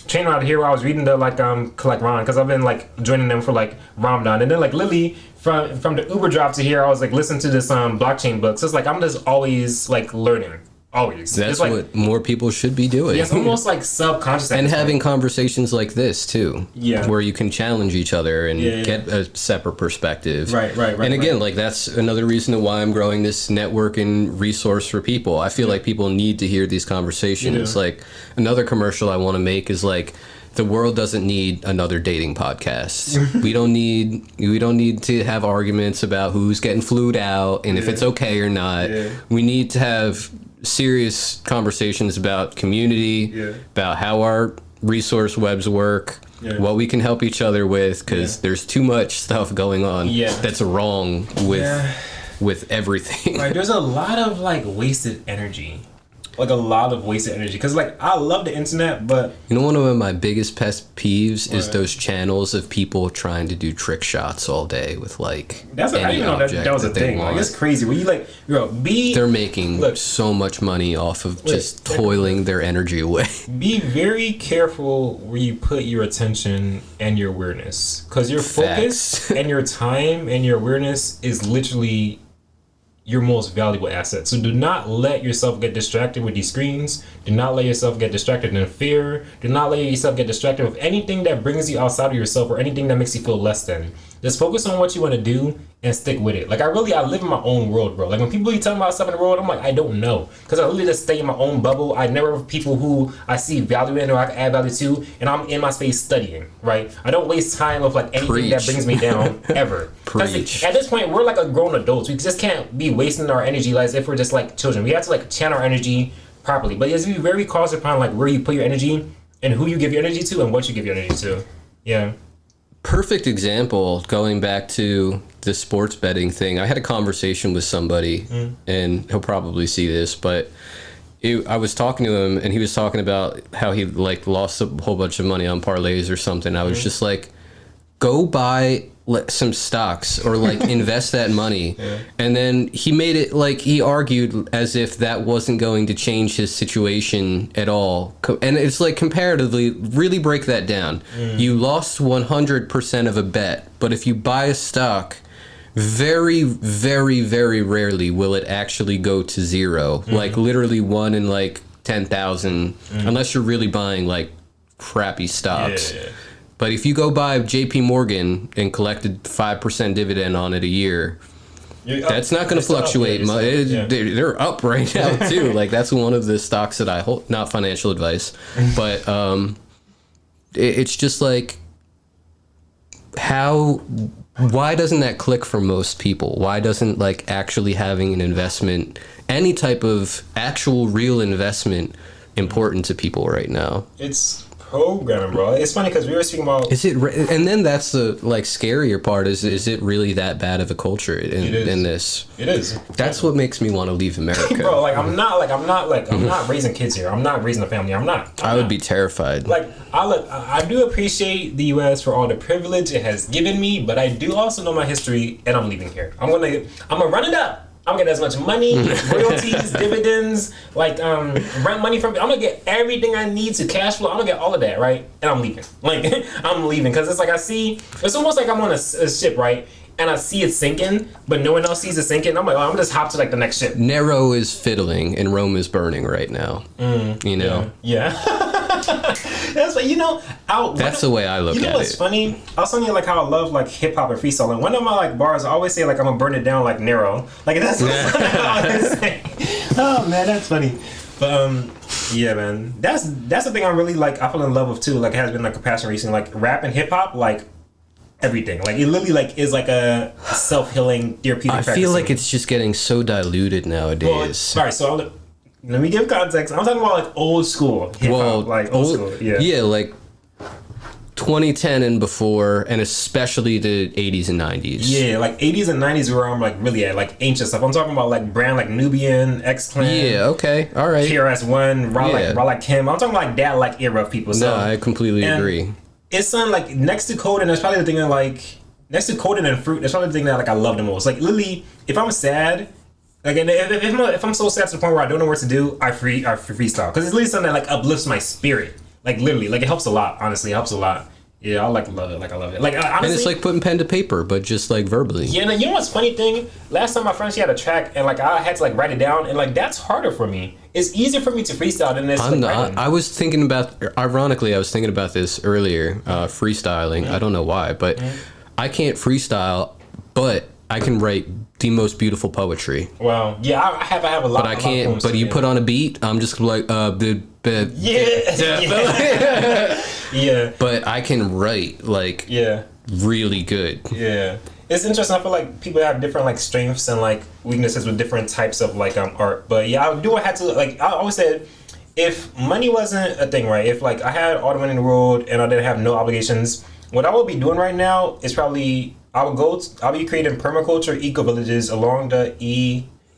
train ride here, I was reading the like Collect Ron because I've been like joining them for like Ramadan, and then like Lily from the Uber drop to here, I was like listening to this blockchain book. So it's like I'm just always like learning. Always. That's like, what more people should be doing. Yeah, it's almost like subconscious. And having conversations like this too. Yeah. Where you can challenge each other and get a separate perspective. Right. And again, like that's another reason why I'm growing this network and resource for people. I feel like people need to hear these conversations. Like another commercial I want to make is like, the world doesn't need another dating podcast. we don't need to have arguments about who's getting flued out and if it's okay or not. We need to have serious conversations about community, about how our resource webs work, what we can help each other with, because there's too much stuff going on that's wrong with everything. Right, there's a lot of like wasted energy. Like a lot of wasted energy because like I love the internet, but you know, one of my biggest pet peeves is those channels of people trying to do trick shots all day with like I didn't even know that was a thing. Like it's crazy. When you like, they're making so much money off of just toiling their energy away. Be very careful where you put your attention and your awareness, because your focus and your time and your awareness is literally your most valuable asset. So do not let yourself get distracted with these screens. Do not let yourself get distracted in fear. Do not let yourself get distracted with anything that brings you outside of yourself or anything that makes you feel less than. Just focus on what you want to do and stick with it. Like I live in my own world, bro. Like when people be telling me about stuff in the world, I'm like, I don't know. Because I literally just stay in my own bubble. I never have people who I see value in or I can add value to, and I'm in my space studying, right? I don't waste time with like anything that brings me down ever. Preach. At this point, we're like a grown adults. We just can't be wasting our energy like as if we're just like children. We have to like channel our energy properly. But you have to be very cautious upon like where you put your energy and who you give your energy to and what you give your energy to. Yeah. Perfect example, going back to the sports betting thing. I had a conversation with somebody, and he'll probably see this, but I was talking to him, and he was talking about how he like lost a whole bunch of money on parlays or something. I was just like, go buy some stocks or like invest that money. And then he made it like he argued as if that wasn't going to change his situation at all. And it's like comparatively, really break that down. You lost 100% of a bet, but if you buy a stock, very, very, very rarely will it actually go to zero. Like literally 1 in like 10,000, unless you're really buying like crappy stocks. But if you go buy JP Morgan and collected 5% dividend on it a year, that's not going to fluctuate much. They're up right now too. Like that's one of the stocks that I hold. Not financial advice, but it's just like why doesn't that click for most people? Why doesn't like actually having an investment, any type of actual real investment, important to people right now? It's programming, bro. It's funny because we were speaking about. Is it? And then that's the like scarier part. Is it really that bad of a culture in this? It is. That's what makes me want to leave America, bro. Like I'm not raising kids here. I'm not raising a family. I'm not. I would be terrified. Like I do appreciate the U.S. for all the privilege it has given me, but I do also know my history, and I'm leaving here. I'm gonna run it up. I'm gonna get as much money, royalties, dividends, like rent money from. I'm gonna get everything I need to cash flow. I'm gonna get all of that, right? And I'm leaving. Like I'm leaving because it's like it's almost like I'm on a ship, right? And I see it sinking, but no one else sees it sinking. I'm like, I'm just hop to like the next ship. Nero is fiddling and Rome is burning right now. You know? Yeah. That's what that's the way I look at it. You know what's funny? I was telling you like how I love like hip hop and freestyling. One of my like bars, I always say like I'm gonna burn it down like Nero. Like that's what I always say. Oh man, that's funny. But yeah, man, that's the thing I'm really like I fell in love with too. Like it has been like a passion recently. Like rap and hip hop, like everything. Like it literally like is like a self-healing therapeutic practice. I feel like it's just getting so diluted nowadays. All right, so let me give context. I'm talking about like old school hip hop, like old school. Yeah, like 2010 and before, and especially the 80s and 90s. Yeah, like 80s and 90s where I'm like really at, like ancient stuff. I'm talking about like brand like Nubian, X-Clan. Yeah, okay, all right. KRS-One, Raw Kim. I'm talking like that like era of people. So, no, I completely agree. It's something like next to coding, that's probably the thing that like next to coding and fruit, that's probably the thing that like I love the most. Like literally, if I'm sad. Like, and if I'm so sad to the point where I don't know what to do, I freestyle because it's literally something that like uplifts my spirit. Like literally, like it helps a lot. Honestly, it helps a lot. Yeah, I love it. Like I love it. Like honestly, and it's like putting pen to paper, but just like verbally. Yeah, and you know what's funny thing? Last time my friend she had a track, and like I had to like write it down, and like that's harder for me. It's easier for me to freestyle than this. I was thinking about. Ironically, I was thinking about this earlier. Freestyling. Mm-hmm. I don't know why, but I can't freestyle, but I can write the most beautiful poetry. Well, yeah, I have a lot. But I can't. But you put on a beat, I'm just like yeah. But I can write like really good. Yeah, it's interesting. I feel like people have different like strengths and like weaknesses with different types of like art. But yeah, I had to like I always said, if money wasn't a thing, right? If like I had all the money in the world and I didn't have no obligations, what I would be doing right now is probably. I'll be creating permaculture eco villages along the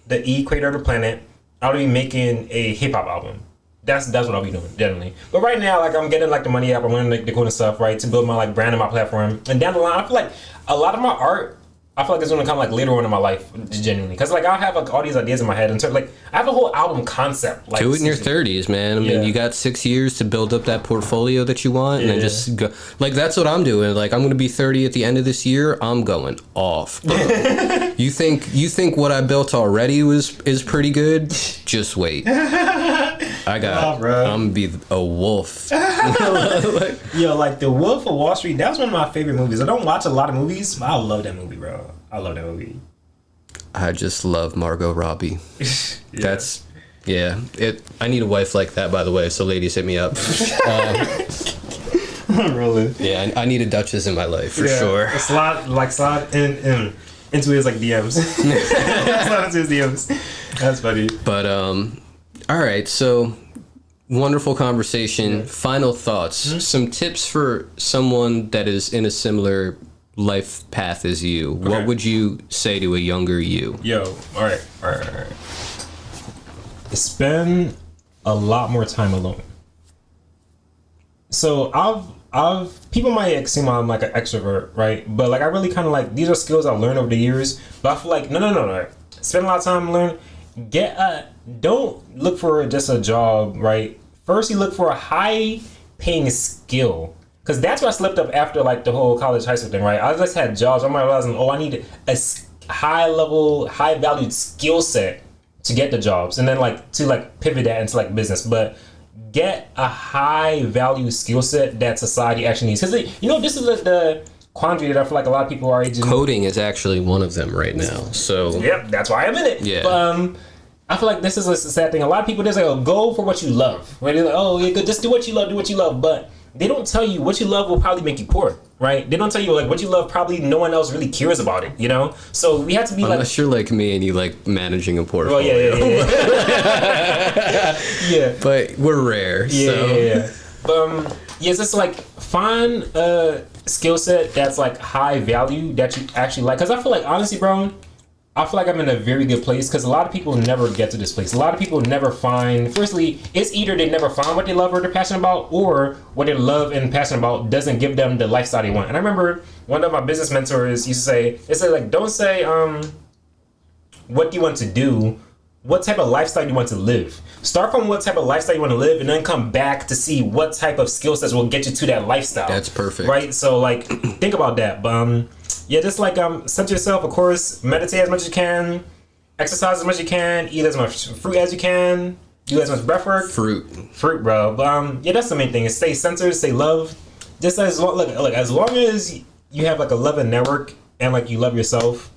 equator of the planet. I'll be making a hip hop album. That's what I'll be doing, definitely. But right now, like I'm getting like the money up, I'm learning like the cool stuff, right, to build my like brand and my platform. And down the line, I feel like a lot of my art, I feel like it's gonna come like later on in my life, genuinely, because like I'll have like all these ideas in my head, and so like I have a whole album concept. Like, do it in your 30s, man. I mean, you got 6 years to build up that portfolio that you want, and then just go. Like that's what I'm doing. Like I'm gonna be 30 at the end of this year. I'm going off. You think what I built already is pretty good? Just wait. I'm gonna be a wolf. Yo, like The Wolf of Wall Street, that was one of my favorite movies. I don't watch a lot of movies, but I love that movie, bro. I love that movie. I just love Margot Robbie. That's I need a wife like that, by the way, so ladies hit me up. Really? Yeah, I need a Duchess in my life for sure. Slide in into his like DMs. Slide into his DMs. That's funny. But all right, so wonderful conversation. Yeah. Final thoughts. Mm-hmm. Some tips for someone that is in a similar life path as you. Okay. What would you say to a younger you? Yo, all right. Spend a lot more time alone. So I've people might assume I'm like an extrovert, right? But like I really kind of like these are skills I've learned over the years. But I feel like no. Spend a lot of time and learn. Don't look for just a job, right? First, you look for a high-paying skill, because that's where I slipped up after like the whole college, high school thing, right? I just had jobs. I'm realizing, I need a high-level, high-valued skill set to get the jobs, and then like to like pivot that into like business. But get a high-value skill set that society actually needs, because this is the quandary that I feel like a lot of people are aging. Coding is actually one of them right now. So yep, that's why I'm in it. Yeah. But, I feel like this is a sad thing. A lot of people just say, go for what you love. Right? They're like, just do what you love. But they don't tell you what you love will probably make you poor, right? They don't tell you like what you love probably no one else really cares about it, you know? So we have to be unless you're like me and you like managing a portfolio. Yeah. But we're rare. Yeah. But Yeah, it's just like find a skill set that's like high value that you actually like. Because I feel like, honestly, bro, I feel like I'm in a very good place because a lot of people never get to this place. A lot of people never find, firstly, it's either they never find what they love or they're passionate about, or what they love and passionate about doesn't give them the lifestyle they want. And I remember one of my business mentors used to say, they said, like, don't say, what do you want to do? What type of lifestyle you want to live? Start from what type of lifestyle you want to live, and then come back to see what type of skill sets will get you to that lifestyle. That's perfect. Right? So, like, think about that. But, yeah, just like center yourself, of course, meditate as much as you can, exercise as much as you can, eat as much fruit as you can, do as much breath work. Fruit, bro. But yeah, that's the main thing. Is stay centered, stay loved. Just as long, look, as long as you have like a loving network and like you love yourself,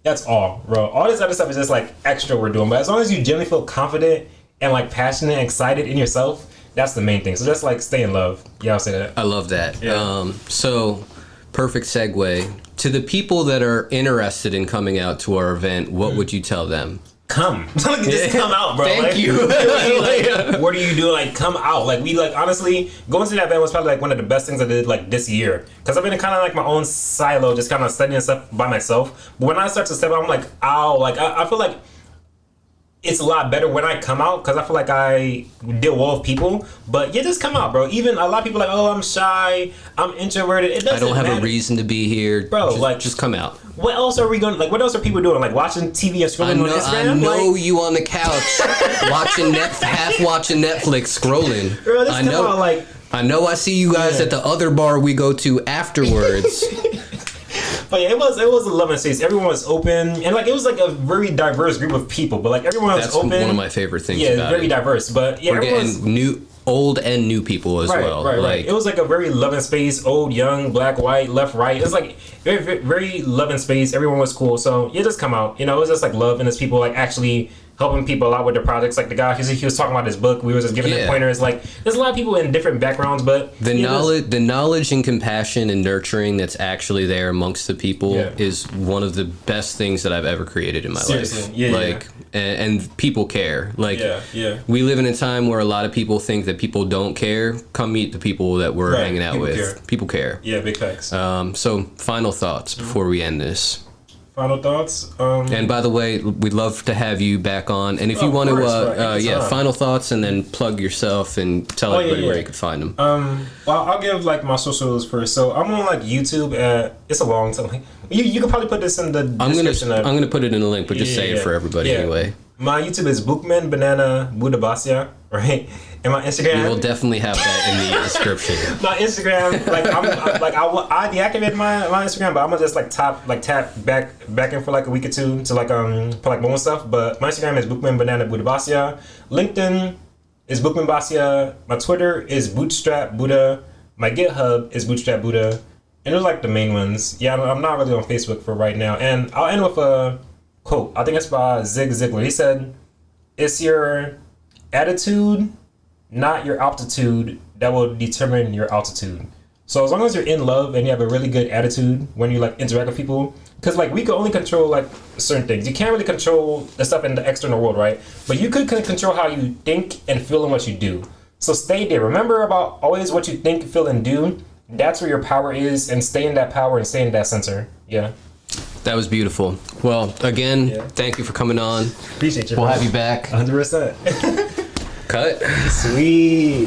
that's all, bro. All this other stuff is just like extra we're doing. But as long as you genuinely feel confident and like passionate and excited in yourself, that's the main thing. So just like stay in love. Yeah, I'll say that. I love that. Yeah. So perfect segue. To the people that are interested in coming out to our event, what would you tell them? Come. Just come out, bro. Thank you. Like, what are you doing? Like, come out. Like, we, like, honestly, going to that event was probably, like, one of the best things I did, like, this year. Because I've been in kind of, like, my own silo, just kind of studying stuff by myself. But when I start to step out, I'm like, ow. Like, I feel like it's a lot better when I come out because I feel like I deal well with people. But yeah, just come out, bro. Even a lot of people are like, oh, I'm shy, I'm introverted. It doesn't I don't have matter. a reason to be here, bro. Just come out. What else are we going? Like, what else are people doing? Like watching TV and scrolling on Instagram. I know like, you on the couch watching watching Netflix, scrolling. Bro, just come out, like. I know I see you guys at the other bar we go to afterwards. But yeah, it was a loving space. Everyone was open, and like it was like a very diverse group of people. But like everyone was open. That's one of my favorite things. Yeah, about very it. diverse. But yeah, we're getting old and new people as well. Right. It was like a very loving space. Old, young, black, white, left, right. It was like very, very, very loving space. Everyone was cool. So yeah, just come out. You know, it was just like love, and there's people like actually helping people out with their projects. Like the guy, he was talking about his book. We were just giving him pointers. Like there's a lot of people in different backgrounds, but the knowledge and compassion and nurturing that's actually there amongst the people is one of the best things that I've ever created in my life. Yeah, and people care. Like we live in a time where a lot of people think that people don't care. Come meet the people that we're hanging out with. People care. Yeah, big facts. So final thoughts before we end this. Final thoughts. And by the way, we'd love to have you back on. And if you want to, final thoughts, and then plug yourself and tell everybody where you could find them. Well, I'll give like my socials first. So I'm on like YouTube. It's a long time. You could probably put this in the description. I'm gonna put it in the link, but just say it for everybody anyway. My YouTube is Bookman Banana Budha Bastia, right? And my Instagram. We will definitely have that in the description. My Instagram, I deactivated my Instagram, but I'm gonna just tap back in for like a week or two to put like more stuff. But my Instagram is Bookman Banana Budha Bastia. LinkedIn is Bookman Bastia. My Twitter is Bootstrap Budha. My GitHub is Bootstrap Budha. And those are like the main ones. Yeah, I'm not really on Facebook for right now. And I'll end with a quote. I think it's by Zig Ziglar. He said, "It's your attitude, not your altitude, that will determine your altitude." So as long as you're in love and you have a really good attitude when you like interact with people, because like we can only control like certain things. You can't really control the stuff in the external world, right? But you could control how you think and feel and what you do. So stay there. Remember about always what you think, feel, and do. That's where your power is, and stay in that power and stay in that center. Yeah. That was beautiful. Well, again, thank you for coming on. Appreciate you. We'll have you back. 100%. Cut. Sweet.